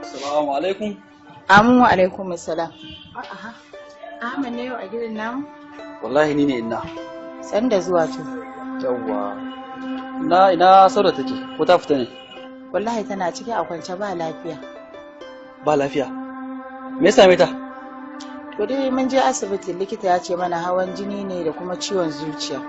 L: Assalamu alaikum.
U: Amin wa alaikum assalam. Ahmad ne yau a gidan namu?
L: Wallahi ni ne inna.
U: San da zuwa to.
L: Yawwa. Ina Sauda take ko ta fita ne?
U: Wallahi tana ciki a kwance ba lafiya.
L: Ba lafiya. Me ya same ta?
U: To dai mun je asibiti likita ya ce mana hawan jini ne da kuma ciwon zuciya.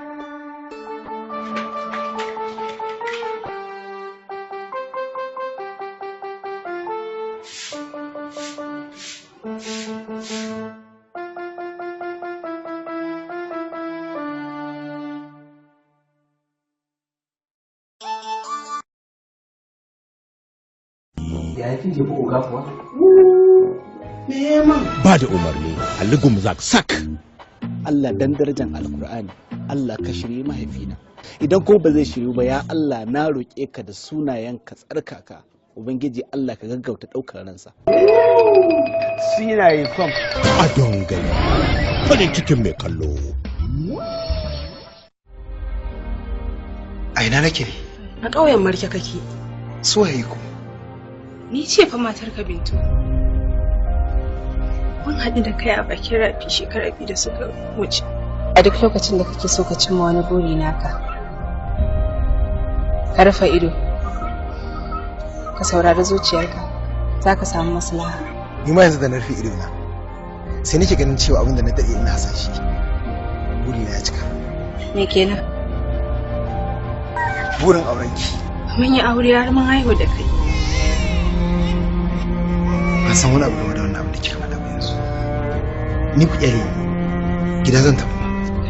L: ya kin je ko ga kuwa
B: ba da umarni Aligum Zak Sak.
K: Allah dan darajar alkur'ani Allah ka shirye mahaifina idan ko ba zai shiryu ba ya Allah na roƙe ka da sunayenka tsarkaka ubangiji Allah ka gaggauta ɗaukar ransa.
B: Sinaye fam a dongari farin cikin mai kallo.
D: A ina nake ne?
E: A ƙauyen Marke kake.
D: Suwaye ku?
E: Ni ce fa matarka Bintu. Mun haɗu da kai a bakin rafi shekara 2 da suka wuce. A duk lokacin da kake so ka cimma wani buri naka, ka rufe ido, ka saurari zuciyarka, za ka samu maslaha.
D: Ni ma yanzu da na rufe ido na, sai nake ganin cewa abin da na daɗe ina san shi. Buri na ya cika.
E: Me kenan?
D: Burin aurenki.
E: Mun yi aure har mun haihu da kai.
D: Ban san wani abu game da wannan abu da kika faɗa ba yanzu. Ni ku iyaye gida zan tafi.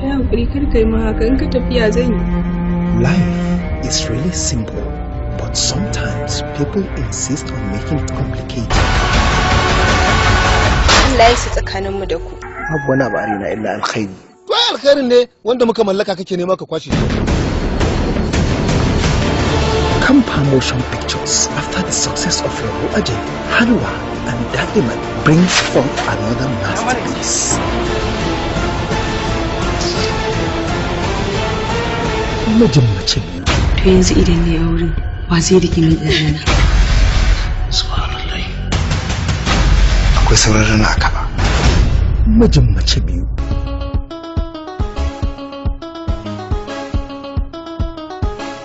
E: Kai hakuri kar kai ma haka in ka tafiya zan yi.
D: Life is really simple, but sometimes people insist on making it complicated.
E: Allah ya sa tsakaninmu da ku.
D: Babu wani abu a rena illa alkhairi.
I: To alkhairin ne wanda muka mallaka kake nema ka kwashe.
D: Kampa Motion Pictures, after the success of Rabu Ajay, Halwa and Da'iman, brings forth another masterpiece. Mijin mace biyu.
E: To yanzu idan ne aure, wa zai rike min ɗana?
D: Subhanallah. Akwai sauran rana a kaba. Mijin mace biyu.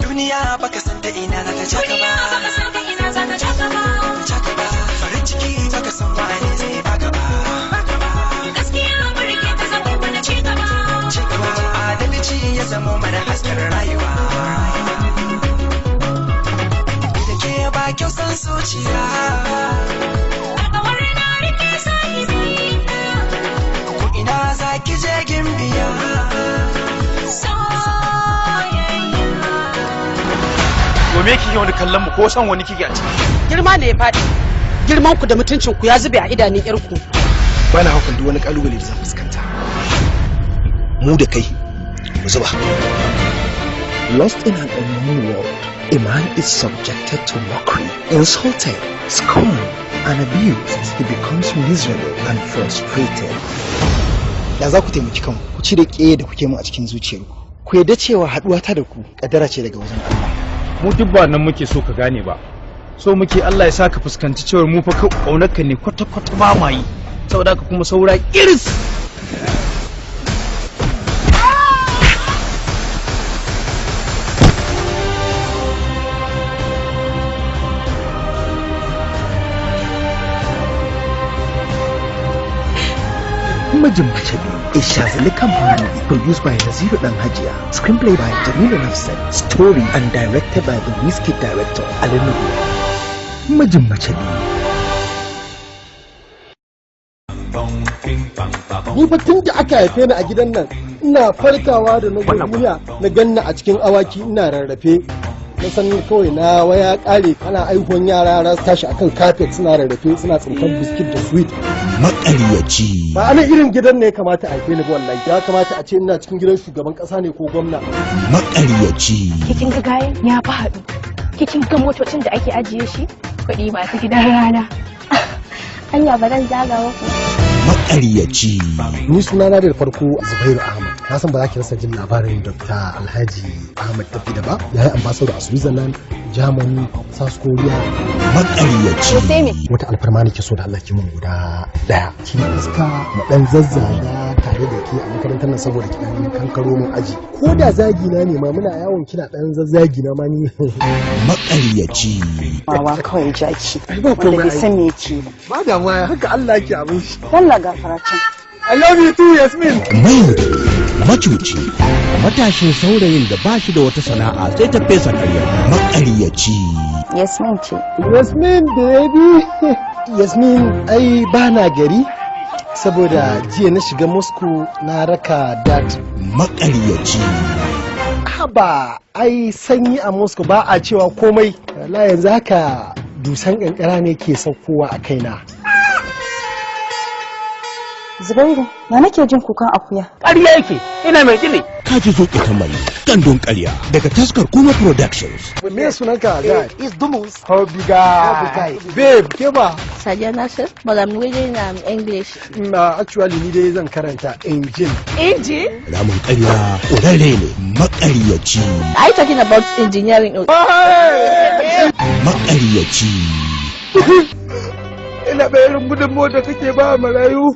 F: Duniya baka san ta ina za ta jaka ba. Farin ciki baka san wani zai baka ba. Gaskiya burge ta zama mana ci gaba. Adalci ya zama mana hasken rayuwa. Da ke ba kyau san zuciya. Alƙawarin na rike sahibi. Ko ina za ki je gimbiya.
G: me kike wani kallon mu ko san wani kike a ciki?
H: Girma ne ya faɗi. Girman ku da mutuncin ku ya zube a idanun yar ku.
D: Bana hakan duk wani kalubale da zan fuskanta. Mu da kai mu zuba. Lost in an unknown world, a man is subjected to mockery, insulted, scorned, and abused. He becomes miserable and frustrated. Da za ku taimaki kanku, ku cire ƙeye da kuke mu a cikin zuciyarku. Ku yarda cewa haɗuwa ta da ku ƙaddara ce daga wajen Allah.
G: Mu duk ba nan muke so ka gane ba. So muke Allah ya sa ka fuskanci cewa mu fa kaunarka ne kwata-kwata ba ma yi. Saboda ka kuma saura kiris.
D: Mijin mace biyu, a Shazali Company, produced by Naziru Dan Hajiya, screenplay by Jamila Nafsan, story and directed by the Whiskey director Ali Nuhu. Mijin mace biyu.
I: Ni fa tun da aka haife ni a gidan nan ina farkawa da na duniya na ganna a cikin awaki ina rarrafe. Na san kawai na waya kare ana aihuwan yara su tashi akan kafet suna rarrafe suna tsinkan biskit da sweet.
B: Maƙaryaci.
I: Ba ana irin gidan ne ya kamata a haife ni wallahi ya kamata a ce ina cikin gidan shugaban kasa ne ko gwamna.
B: Maƙaryaci.
R: Kikin ga gayan ya fi haɗu. Kikin ga motocin da ake ajiye shi kuɗi masu gidan rana. Hanya ba zan zaga muku.
B: Maƙaryaci.
I: Ni sunana da farko Zubairu Ahmad. Na san ba za ki rasa jin labarin Dr. Alhaji Ahmad Tafida ba. Ya yi ambassador a Switzerland, Germany, South Korea.
B: Maƙaryaci.
I: Wata alfarma nake so da Allah ki mun guda daya. Ki iska mu dan zazzaga tare da ke a makarantar nan saboda ki dan kankaro mun aji. Ko da zagi na ne ma muna yawon kina dan zazzagi na ma ni.
B: Maƙaryaci.
H: Wawa kawai jaki. Wanda bai san me yake ba.
I: Ba damuwa haka Allah ke abin shi.
H: Allah gafara can.
I: I love you too, Yasmin.
B: Macuci, matashin saurayin da ba shi da wata sana'a sai ta fesa karya. Maƙaryaci.
R: Yasmin ce.
I: Yasmin baby. Yasmin ai ba na gari saboda jiya na shiga Moscow na raka dad.
B: Maƙaryaci.
I: Haba ai sanyi a Moscow ba a cewa komai. La yanzu haka dusan kankara ne ke saukowa a kaina.
C: Zubairu, ya nake jin kukan akuya?
A: Ƙarya yake, ina mai jini.
B: Ka ji zo ita mai gandun ƙarya daga taskar Kuma Productions.
I: Me sunanka guy?
C: Is Dumus.
I: Hobiga. Babe, ke ba?
C: Sadia Nasir, but I'm reading English.
I: Actually ni dai zan karanta engine.
C: Engine?
B: Ramin ƙarya ƙurarre ne maƙaryaci.
C: Are you talking about engineering?
B: Maƙaryaci.
I: Ina bayanin gudunmu da kake ba marayu.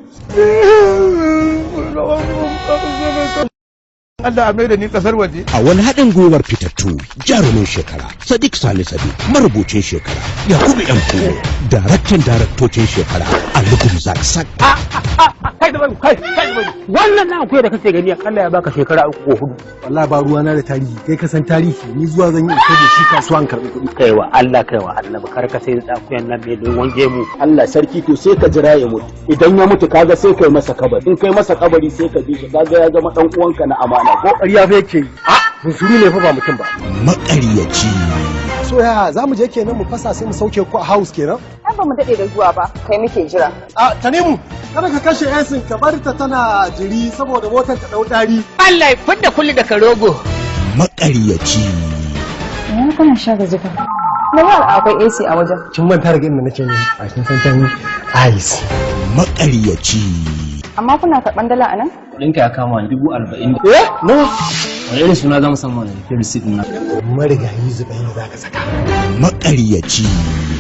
I: Allah a mai da ni kasar waje.
B: A wani haɗin gwiwar fitattu jarumin shekara Sadiq Salisu marubucin shekara Yakubu Yanko daraktan daraktocin shekara Alugum Zaksak.
A: Kai da kai wannan na akuya da kake gani akalla ya baka shekara 3 ko 4.
I: Wallahi ba ruwa na da tarihi kai ka san tarihi ni zuwa zan yi kai da shi kasuwan karɓi kuɗi.
A: Kaiwa Allah kar ka sai akuyan nan mai don wange mu.
D: Allah sarki to sai ka jira ya mutu idan ya mutu kaga sai kai masa kabari in kai masa kabari sai ka bi shi kaga ya zama dan uwanka na amana ko
I: ƙarya fa yake yi. Bunsuru ne fa ba mutum ba.
B: Maƙaryaci.
I: So ya za mu je kenan mu fasa sai mu sauke ku a house kenan?
C: Ai ba mu daɗe da zuwa ba, kai muke jira.
I: Tanimu, kada ka kashe yasin ka bar ta tana jiri saboda motar ta ɗau ɗari.
C: Allah ya fidda kulli da karogo.
B: Maƙaryaci.
C: Ina kana shaga zufa. Na ba akwai AC a wajen.
I: Kin manta da inda nace ne a kin san tan ice.
B: Maƙaryaci.
C: Amma kuna karɓan dala a nan?
L: Kuɗinka ya kama 40,000.
I: No.
L: Wani irin suna za mu san mana da receipt na.
I: Marigayi Zubairu za ka saka.
B: Maƙaryaci.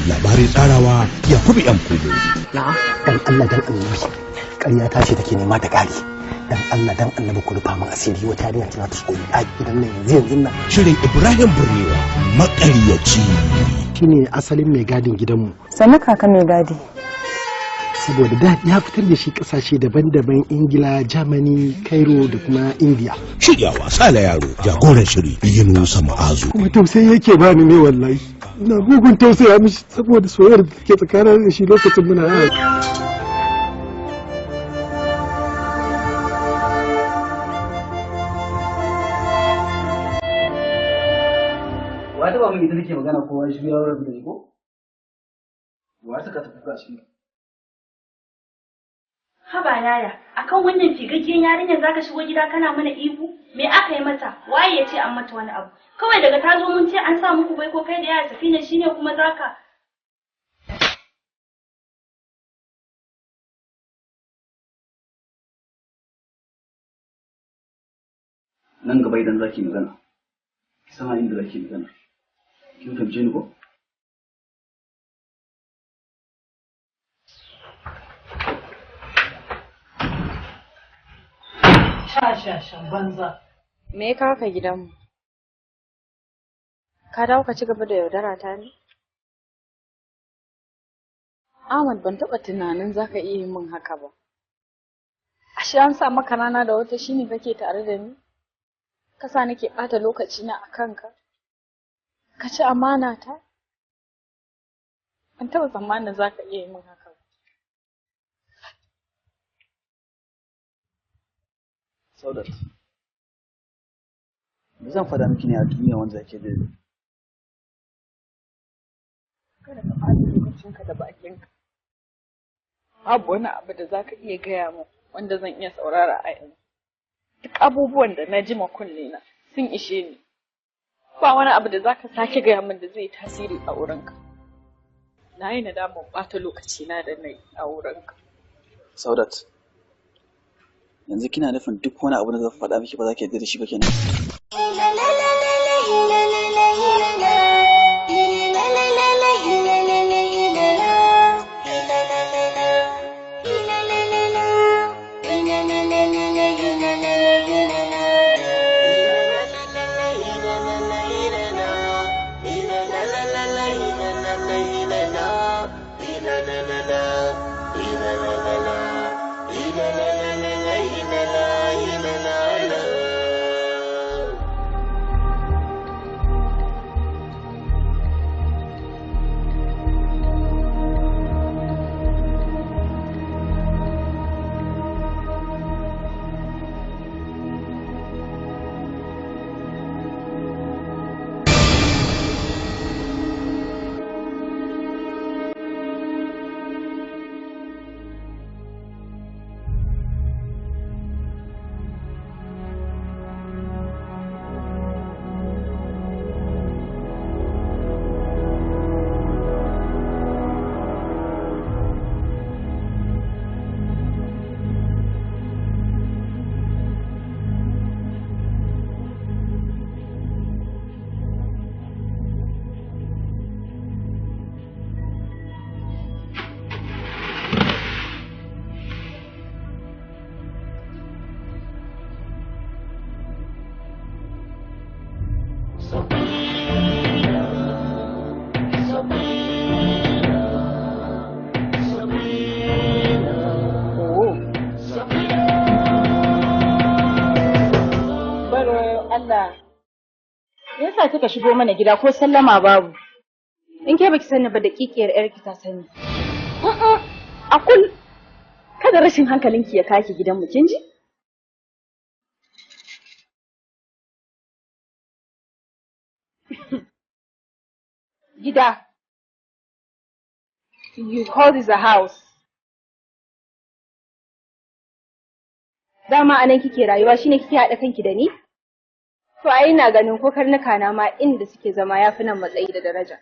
B: Labarin tsarawa Yakubu Yanko.
D: Dan Allah dan Annabi. Ƙarya ta ce take nema ta kare. Dan Allah dan Annabi ku rufa min asiri wata yarinya tana ta shigo a gidan nan yanzu nan.
B: Shirin Ibrahim Burnewa Maƙaryaci.
I: Shine asalin mai gadin gidanmu.
C: Sannu kaka mai gadi.
I: Saboda da ya fitar da shi kasashe daban-daban Ingila, Germany, Cairo da kuma India.
B: Shiryawa Sale Yaro jagoran shiri Yunusa Ma'azu.
I: Kuma tausayi yake bani ne wallahi. Ina bugun tausaya mishi saboda soyayyar da take tsakanin da shi lokacin muna yara.
L: Wata ba mun ita take magana kowa shi ya rabu da ni ko? Wata ka tafi ka shi.
P: Haba yaya, akan wannan figaggen yarinyar zaka shigo gida kana mana ihu? Me aka yi mata? Waye ya ce an mata wani abu? Kawai daga ta zo mun ce an sa muku bai ko kai da yaya Safina shine kuma zaka
L: nan gaba idan zaki magana. Ki sama inda zaki magana. Kin fahimce ni ko?
N: Shashan banza.
O: Me ya kawo ka gidanmu? Ka dawo ka ci gaba da yaudara ta ne? Ahmad ban taɓa tunanin za ka iya yi min haka ba. Ashe an sa maka rana da wata shine kake tare da ni? Kasa nake ɓata lokacina a kanka? Ka ci amana ta? Ban taɓa tsammanin za ka iya yi min haka ba.
L: Saudat, me zan faɗa miki ne a duniya wanda yake da
O: kada ka ɓata lokacinka da bakinka. Babu wani abu da za ka iya gaya min wanda zan iya saurara a yanzu. Duk abubuwan da na ji ma kunne na sun ishe ni. Ba wani abu da za ka sake gaya min da zai tasiri a wurinka. Na yi nadamar ɓata lokacina da na yi a wurinka.
L: Saudat, yanzu kina nufin duk wani abu da zan faɗa miki ba za ki yarda da shi ba kenan?
U: yasa kika shigo mana gida ko sallama babu?
R: In ke baki sani ba daƙiƙiyar ƴarki ta sani.
U: Akul kada rashin hankalinki ya kaki gidan mu kin ji?
R: Gida. You call this a house. Dama anan kike rayuwa shine kike haɗa kanki da ni? To ai ina ganin ko karnuka na ma inda suke zama yafi nan matsayi da daraja.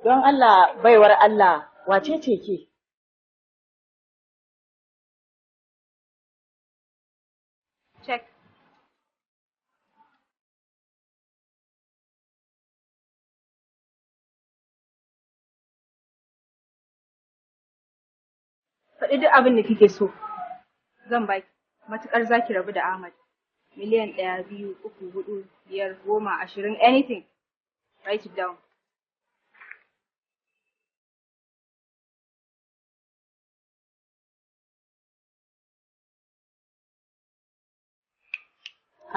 U: Don Allah baiwar Allah wace ce ke?
R: Check. Faɗi duk abin da kike so. Zan baki. Matuƙar za ki rabu da Ahmad. Miliyan 1, 2, 3, 4, 5, 10, 20, anything. Write it down.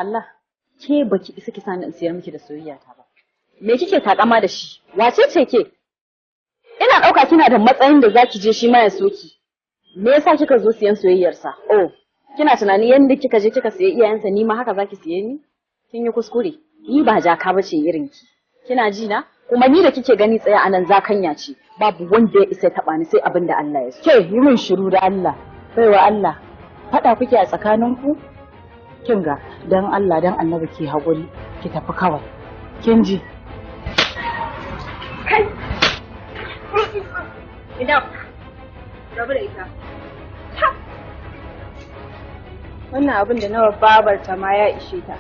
U: Allah, ke baki isa ki sani in siyar miki da soyayya ta ba. Me kike takama da shi? Wace ce ke? Ina ɗauka kina da matsayin da zaki je shi ma ya soki. Me yasa kika zo siyan soyayyarsa? Oh, kina tunani yanda kika je kika siya iyayensa ni ma haka zaki siye ni? Kin yi kuskure. Ni ba jaka bace irin ki. Kina ji na? Kuma ni da kike gani tsaye anan zakanya ce. Babu wanda ya isa taba ni sai abin da Allah ya so. Ke yi min shiru da Allah. Baiwa Allah. Fada kuke a tsakaninku? Kin ga dan Allah dan Annabi ki haƙuri ki tafi kawai. Kin ji?
R: Kai. Enough. Rabu da ita. Wannan abin da nawa babarta ma ya ishe ta.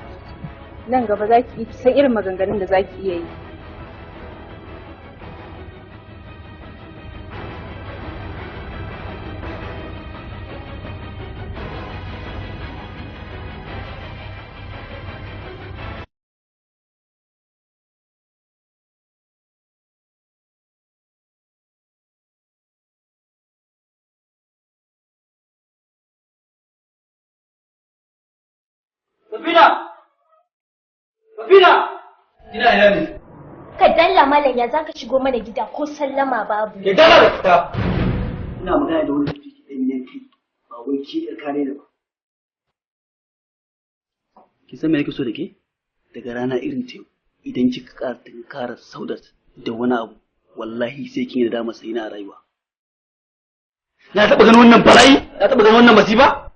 R: Nan gaba za ki yi san irin maganganun da za ki iya yi.
L: Safina! Safina! Ina ina ne?
Q: Ka dalla malam ya zaka shigo mana gida ko sallama babu.
L: Ke dalla da fita. Ina magana da wani tafi ɗan yanki ba wai ke tsakane da ba. Ki san me nake so da ke? Daga rana irin ta idan kika ƙara tunkara Saudat da wani abu wallahi sai kin yi da dama sai na rayuwa. Na taɓa ganin wannan bala'i? Na taɓa ganin wannan masifa?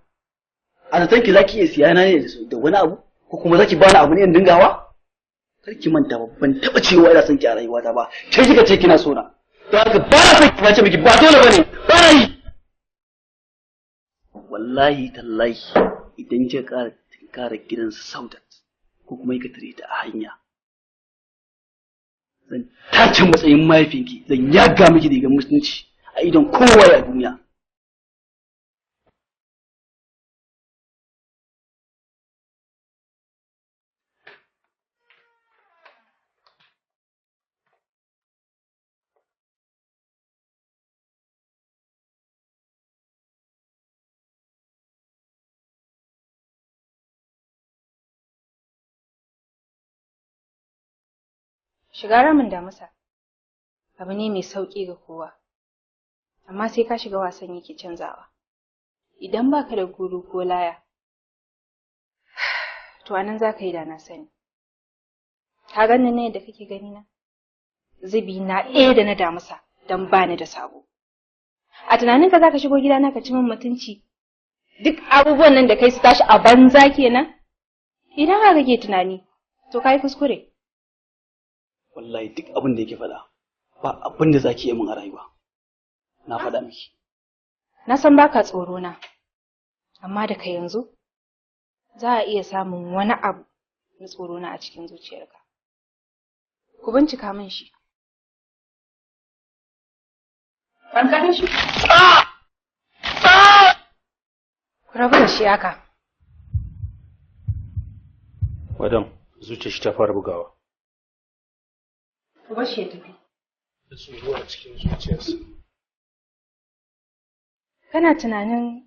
L: A zaton ki zaki iya siya na ne da wani abu ko kuma zaki bani abu ne in dingawa? Kar ki manta ban taɓa cewa ina son ki a rayuwata ba. Kai kika ce kina so na. Don haka ba na son ki face miki ba dole bane. Ba na yi. Wallahi tallahi idan kika ƙara tinkara gidan Saudat ko kuma kika tare ta a hanya. Zan tace matsayin mahaifinki zan yaga miki rigar mutunci a idon kowa a duniya.
R: Shiga ramin damusa abu ne mai sauƙi ga kowa, amma sai ka shiga wasan yake canzawa. Idan baka da guru ko laya, to anan za ka yi da na sani. Ka gani ne da kake gani na? Zubi na ɗaya da na damusa don ba ni da sabo. A tunaninka za ka shigo gidana ka ci min mutunci? Duk abubuwan nan da kai su tashi a banza kenan? Idan haka kake tunani, to ka yi kuskure.
L: Wallahi duk abin da yake faɗa ba abin da zaki yi min a rayuwa. Na faɗa miki.
R: Na san baka tsoro na, amma daga yanzu za a iya samun wani abu na tsoro na a cikin zuciyarka. Ku bincika min shi. Ban ka shi? Ku rabu da shi haka.
V: Madam, zuciyar shi ta fara bugawa.
R: Ku bar shi ya tafi.
V: Da tsoro a cikin zuciyarsa.
R: Kana tunanin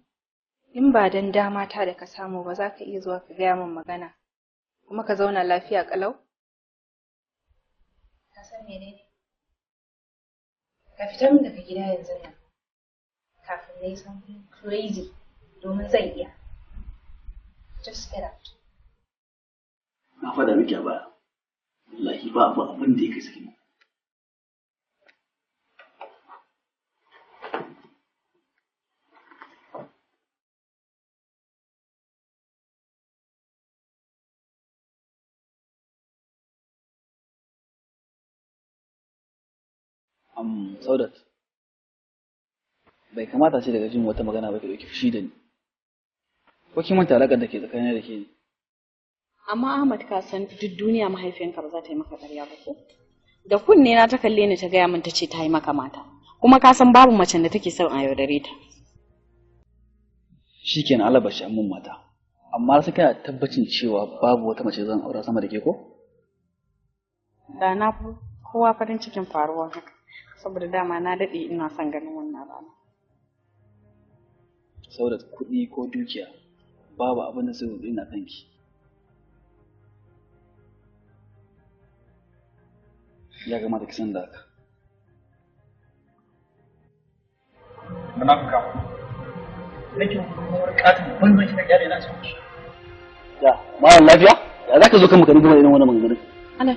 R: in ba dan dama ta da ka samu ba za ka iya zuwa ka gaya min magana kuma ka zauna lafiya ƙalau? Ka san menene? Ka fita min daga gida yanzu nan kafin na yi something crazy domin zan iya. Just get out.
L: Na faɗa miki a baya. Wallahi ba abin da ya kai saki. Saudat, bai kamata ce daga jin wata magana ba ki ɗauki fushi da ni. Ko kin manta alaƙar da ke tsakanin da ke ni?
U: Amma Ahmad ka san duk duniya mahaifiyanka ba za ta yi maka ƙarya ba ko? Da kunne na ta kalle ni ta gaya min ta ce ta yi maka mata. Kuma ka san babu macen da take son a yaudare ta.
L: Shikenan Allah ba shi an mun mata. Amma sai kana tabbacin cewa babu wata mace zan aura sama da ke ko?
U: Da na kowa farin cikin faruwa haka. Saboda dama na daɗe ina son ganin wannan rana.
L: Saboda kuɗi ko dukiya babu abin da zai ruɗe na kanki. Ya kamata ki san da haka.
G: Munafuka. Nake kuma katin banzan shi na kyale na cikin.
L: Ya, malam lafiya? Ya zaka zo kan makarin gama irin wannan maganganun?
U: Ana,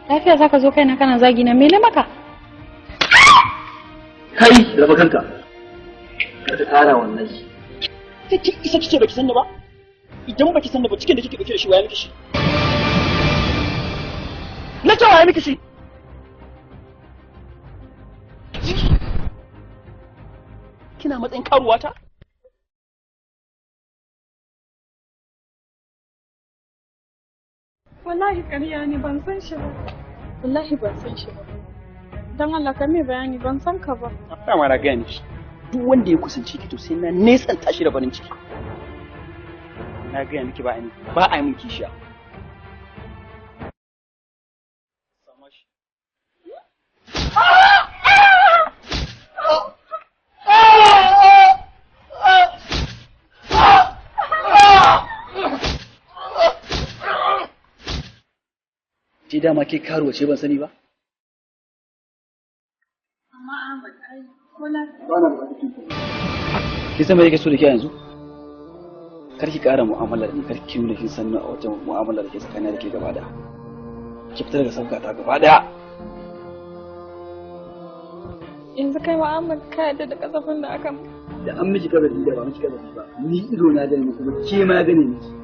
U: lafiya zaka zo kaina kana zagi na mele maka?
L: Kai, raba kanka. Ka ta kara wannan shi. Sai kin isa kice baki san ni ba? Idan baki san ni ba cikin da kike dauke da shi waye miki shi? Na ce waye miki shi? Kina matsayin karuwa ta?
O: Wallahi ƙarya ne ban san shi ba. Wallahi ban san shi ba. Don Allah ka mai bayani ban san ka ba.
L: Dama na gaya miki. Duk wanda ya kusance ki to sai na nesanta shi da farin ciki. Na gaya miki ba a yi min kishiya. Ce dama ke karuwa ce ban sani ba?
O: Amma Ahmad ai ko lafiya.
L: Ba na bukatar kin san me yake so da ke yanzu? Kar ki ƙara mu'amala da ni, kar ki nuna kin san a wajen mu'amala da ke tsakanin da ke gaba da. Ki fitar da sabga ta gaba daya.
O: Yanzu kai wa Ahmad ka yadda da kasafin da aka
L: da an miki kabari da ba miki kabari ba. Ni ido na gani kuma ke ma gane miki.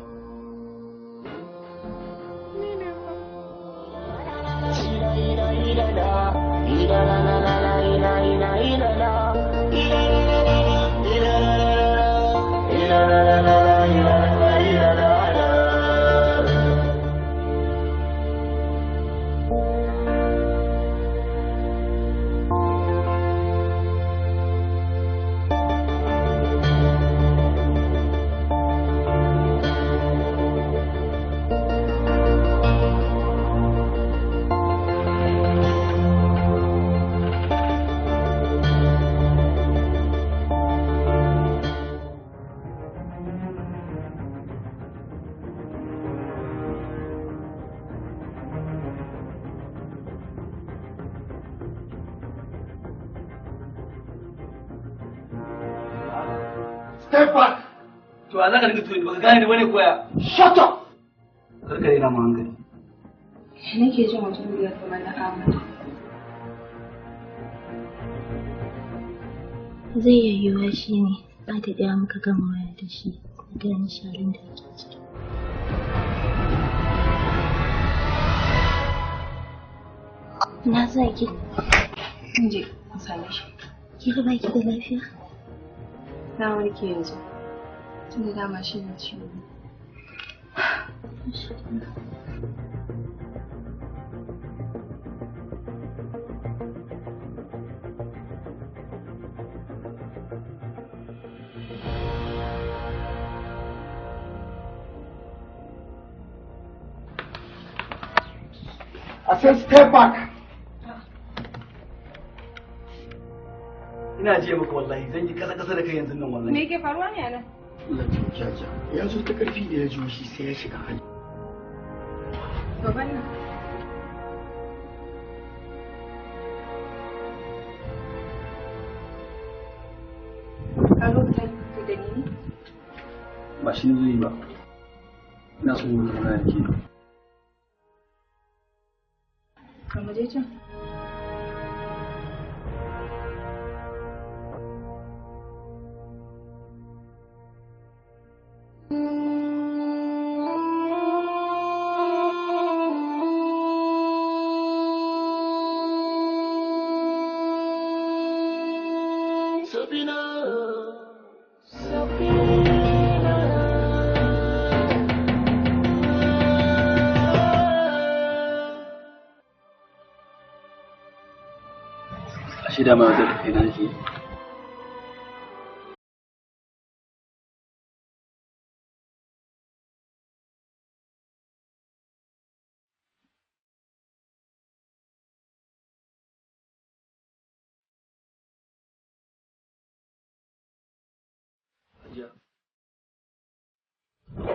T: Step back!
L: To a zaka dinga tuni baka gane da wani koya.
T: Shut up!
L: Karka rena mu hankali.
R: Nake jin wata murya kamar na Ahmad.
Q: Zai iya yiwuwa shi ne ba da ɗaya muka gama waya da shi na gaya mishi halin da ake ciki. Na zaki.
R: In je in same shi.
Q: Ki ga baki da lafiya?
R: Na warke yanzu. Tun da dama shi ne ciwo.
T: I said step back.
L: Ina je maka wallahi zan yi kasa da kai yanzu nan wallahi.
R: Me yake faruwa ne a nan?
T: Allah ya jaja. Ya zo ta karfi da ya ji shi sai ya shiga hali.
E: ka bani. Ka zo ta da ni?
L: Ba shi ne ba. Ina so mu magana da ke.
E: Ka mu je can.
L: Ashe da ma da kai na ke.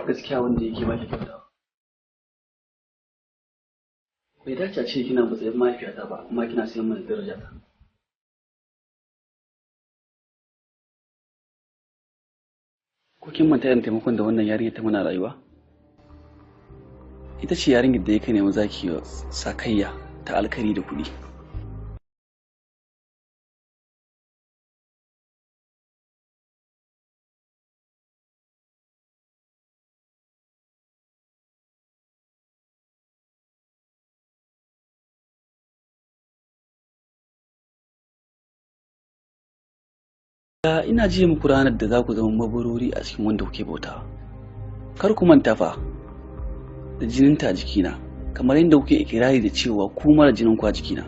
L: Gaskiya wanda yake baki kyauta. Bai dace a ce kina matsayin mahaifiyata ba, amma kina sayan mana daraja ta. Ko kin manta irin taimakon da wannan yarinya ta mana rayuwa? Ita ce yarinyar da yake nemi zaki sakayya ta alkari da kuɗi. Ina ji muku ranar da za ku zama mabarori a cikin wanda kuke bautawa. Kar ku manta fa da jininta a jikina, kamar yadda kuke ikirari da cewa ku mara jinin ku a jikina.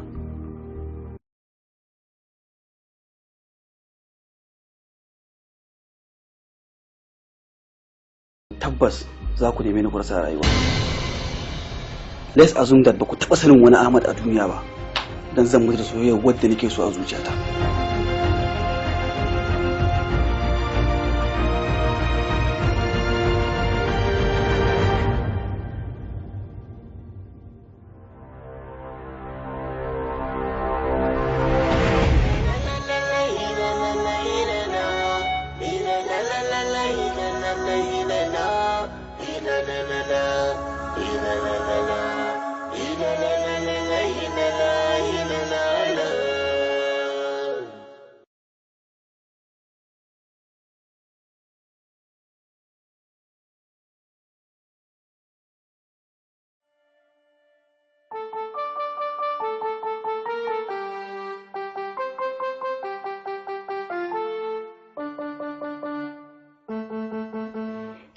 L: Tabbas za ku neme ni ku rasa rayuwa. Let's assume that ba ku taɓa sanin wani Ahmad a duniya ba, don zan mutu da soyayya wadda nake so a zuciyata.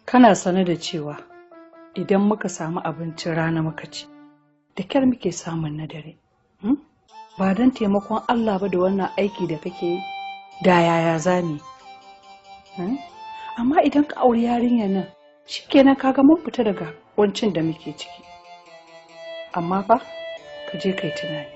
N: Kana sane da cewa idan muka samu abincin rana muka ci, da kyar muke samun na dare. Ba don taimakon Allah ba da wannan aiki da kake yi, da yaya zani. Amma idan ka auri yarinyar nan, shikenan kaga mun fita daga wancin da muke ciki. Amma fa, ka je kai tunani.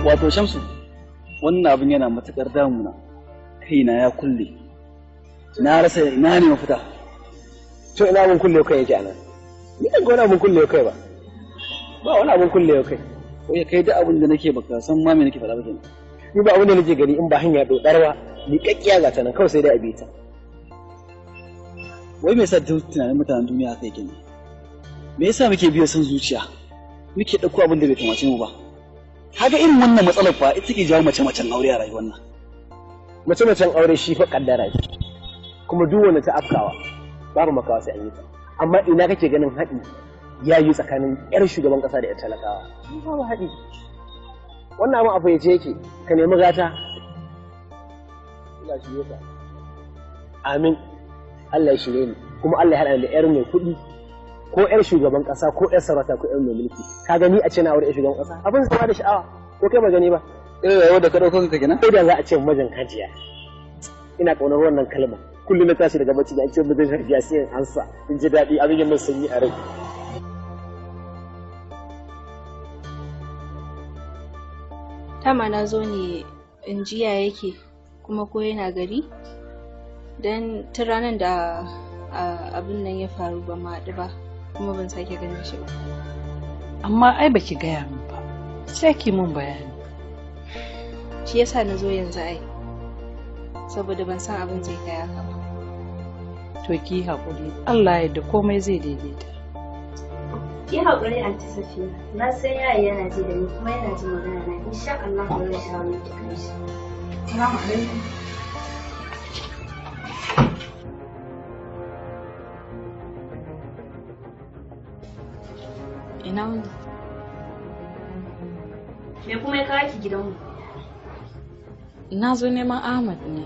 L: Wato Shamsu, wannan abin yana matuƙar damuna, kaina ya kulle. Na rasa ina ne mafita.
A: To ina mun kulle kai yake anan. Ni ban ga wani abun kulle kai ba. Ba wani abun kulle kai.
L: Ko ya kai duk abin da nake baka san ma me nake faɗa ba kenan.
A: Ni ba abin da nake gani in ba hanya dodarwa ni kakkiya ga ta nan kawai sai dai a bi ta.
L: Wai me yasa tunanin mutanen duniya haka yake ne? Me yasa muke biyo son zuciya? Muke ɗauko abin da bai kamace mu ba. Kaga irin wannan matsalar fa ita ke jawo mace-macen aure a rayuwar nan.
A: Mace-macen aure shi fa kaddara ce. Kuma duk wanda ta afkawa babu makawa sai an yi ta. Amma ina kake ganin haɗi ya yi tsakanin 'yar shugaban ƙasa da 'yar talakawa? Babu haɗi. Wannan abin a fayyace yake, ka nemi gata. Allah shirye ka. Amin. Allah ya shirye ni. Kuma Allah ya haɗa da 'yar mai kuɗi ko 'yar shugaban ƙasa ko 'yar sarauta ko 'yar mai mulki. Ka gani a ce na aure 'yar shugaban ƙasa? Abin sama da sha'awa. Ko kai ba gani ba?
L: Rayuwar da ka ɗauko ka kenan?
A: Sai da za a ce mijin hajiya. Ina ƙaunar wannan kalma. Kullum na tashi daga bacci da an ce mijin hajiya sai in ansa. In ji daɗi abin yin min sanyi a rai.
R: Tama na zo ne in jiya yake kuma ko yana gari don tun ranar da abin nan ya faru ba ma haɗu ba kuma ban sake ganin shi ba.
N: Amma ai baki gaya min ba, sai ki mun bayani.
R: Shi yasa na zo yanzu ai, saboda ban san abin zai kai haka ba.
N: To ki haƙuri, Allah ya yarda komai zai daidaita.
P: Ki haƙuri Aunty Safiya, na san yayi yana ji da ni kuma yana ji magana na, insha Allah ba zai shawo miki kai shi. Assalamu alaikum.
R: Ina wani?
P: Me kuma ya kawo ki gidanmu?
U: Na zo neman Ahmad ne.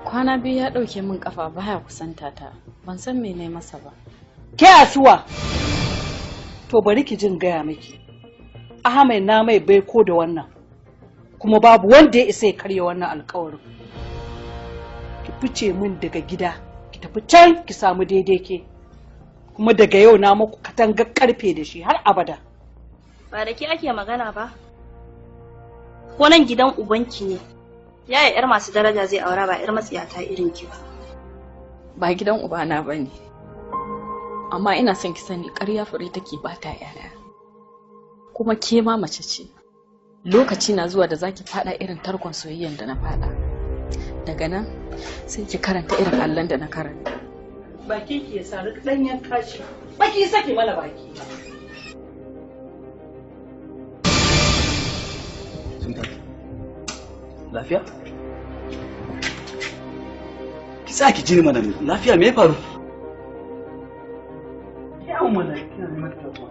U: Kwana biyu ya ɗauke min ƙafa baya kusanta ta. Ban san me ne masa ba.
N: Ke Asuwa? To bari ki jin gaya miki. Ahmad na mai baiko da wannan. Kuma babu wanda ya isa ya karya wannan alƙawarin. Ki fice min daga gida, ki tafi can ki samu daidai ke. Kuma daga yau na muku katangar karfe da shi har abada.
P: Ba da ke ake magana ba. Ko nan gidan ubanki ne. Yaya yar masu daraja zai aura ba yar matsiyata irin ki ba.
U: Ba gidan ubana bane. Amma ina son ki sani ƙarya fure take ba ta yaya. Kuma ke ma mace ce. Lokaci na zuwa da zaki fada irin tarkon soyayyen da na fada. Daga nan sai ki karanta irin allon da na karanta.
N: Baki ki ya sari danyen kashi. Baki saki mana baki.
L: Lafiya? Ki sa ki jini mana lafiya me ya faru?
N: Ya mana kina neman tabuwa.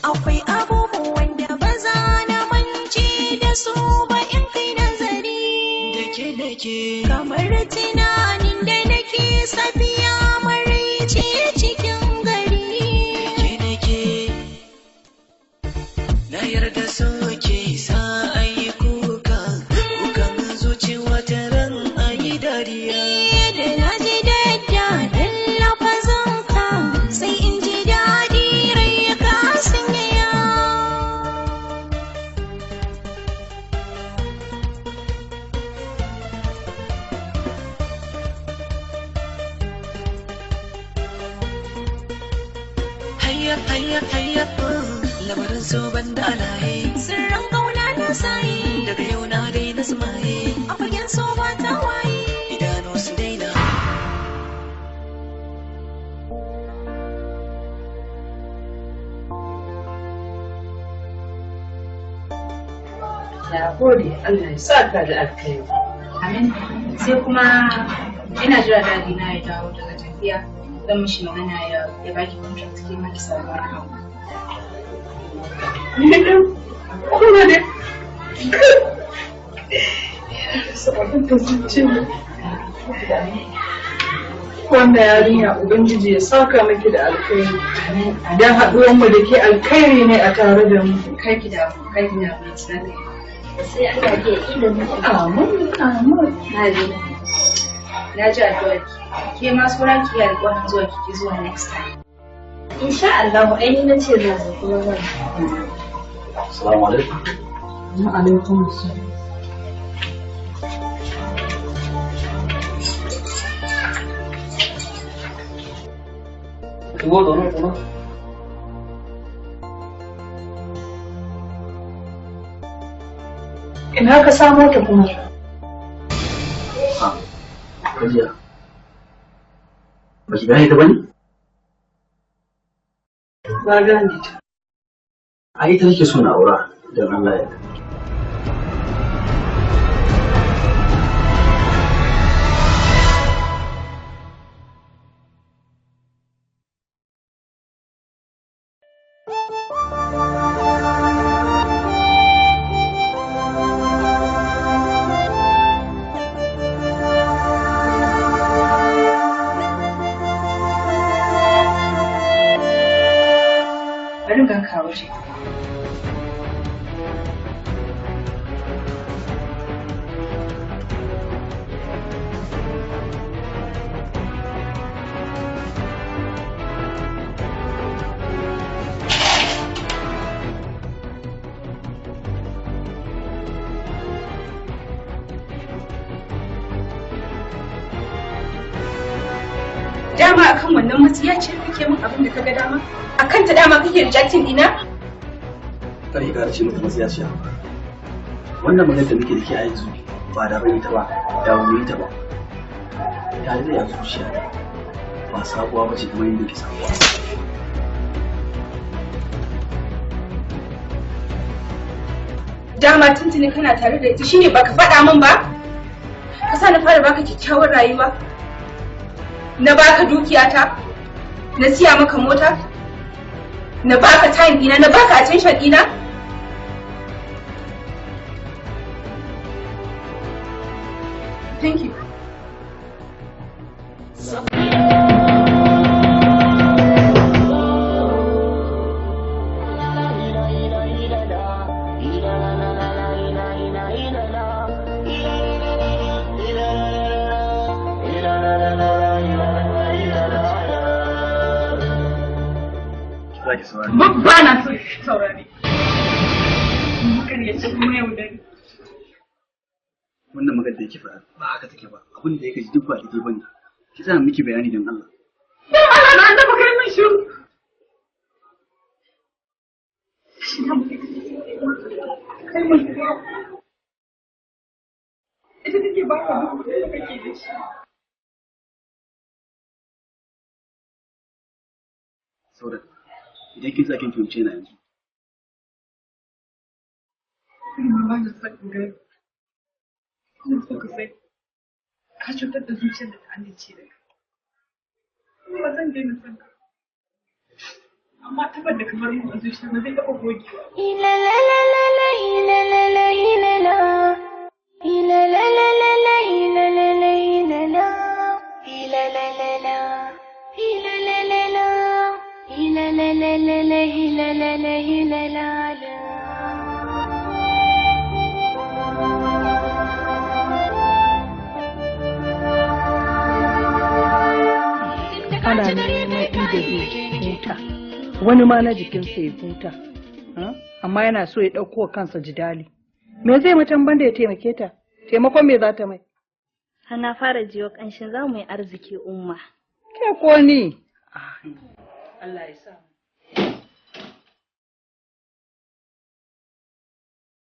J: Akwai abubuwan da ba za na mance da su ba in kai nazari. Kamar tunanin da nake safiya maraice cikin gari.
F: Na yarda so ke sa ayi hayya hayya hayya lamarin so banda alaye sirran kauna na sai daga yau na daina sumaye a fagen so ba ta waye idanu su daina.
N: Na gode, Allah ya sa ka da alkhairi.
E: Amin. Sai kuma ina jira dadi na ya dawo daga tafiya don mishi magana ya baki contract ke ma ki samu wani abu.
N: Kuma ne. Sababin da zuci ne. Wanda yarinya Ubangiji ya saka miki da alkhairi. Dan haɗuwar mu da ke alkhairi ne a tare da mu.
E: Kai ki da sai
N: Allah ya ilimin amin amin.
E: Na ji addu'ar ke ma sauran ki ya alƙawarin zuwa kike zuwa next time.
Q: Insha Allah ai na ce zan zo kuma zan.
L: Assalamu alaikum.
N: Wa alaikum assalam. Ina ka samo ta kuma?
L: Hajiya, ba ki gane ta bane?
N: Ba gane ta.
L: A ita nake so na aura don Allah ya.
E: Bari gan ka waje. Dama akan wannan matsiya ce kake min abin da kaga dama? Akan ta dama kake rejecting dina?
L: Kar ki ƙara ce mata matsiyaciya. Wannan magana da muke da ke a yanzu ba da bane ta ba, da wuri ta ba. Ta da ya zuciya ba sabuwa ba ce kuma yin da ke sabuwa.
E: Dama tuntuni kana tare da ita shine baka faɗa min ba? Ka sa na fara baka kyakkyawar rayuwa. Na baka dukiyata, na siya maka mota, na baka time dina, na baka attention dina. Thank you.
N: Ba na so saurari. Makaryaci kuma yau dare.
L: Wannan magana da yake faɗa ba haka take ba. Abin da yake ji duk ba daidai bane. Ki tsaya miki bayani don Allah.
N: Dan Allah na da kai min shiru. Kai mun ita take ba ka duk da kake da shi.
L: Saboda idan kin sa kin fahimce na yanzu.
N: Ina ba da sakin gari. Ina so ka sai ka cutar da zuciyar da ta amince da kai. Ba zan daina son ka. Amma tabar da kamar mu a zuciya ba zai taɓa gogewa.
J: Ila la la la la ila la la ila la ila la la la la ila la la ila la ila la la la ila la la la ila la la la la ila la la ila la la.
N: Ana neman inda zai huta, wani ma na jikinsa ya huta, amma yana so ya ɗauko kansa jidali. Me zai mutum banda ya taimake ta? Taimakon me za ta mai?
Q: Hana fara jiyo ƙanshin za mu yi arziki umma.
N: Ke ko ni? Allah ya sa.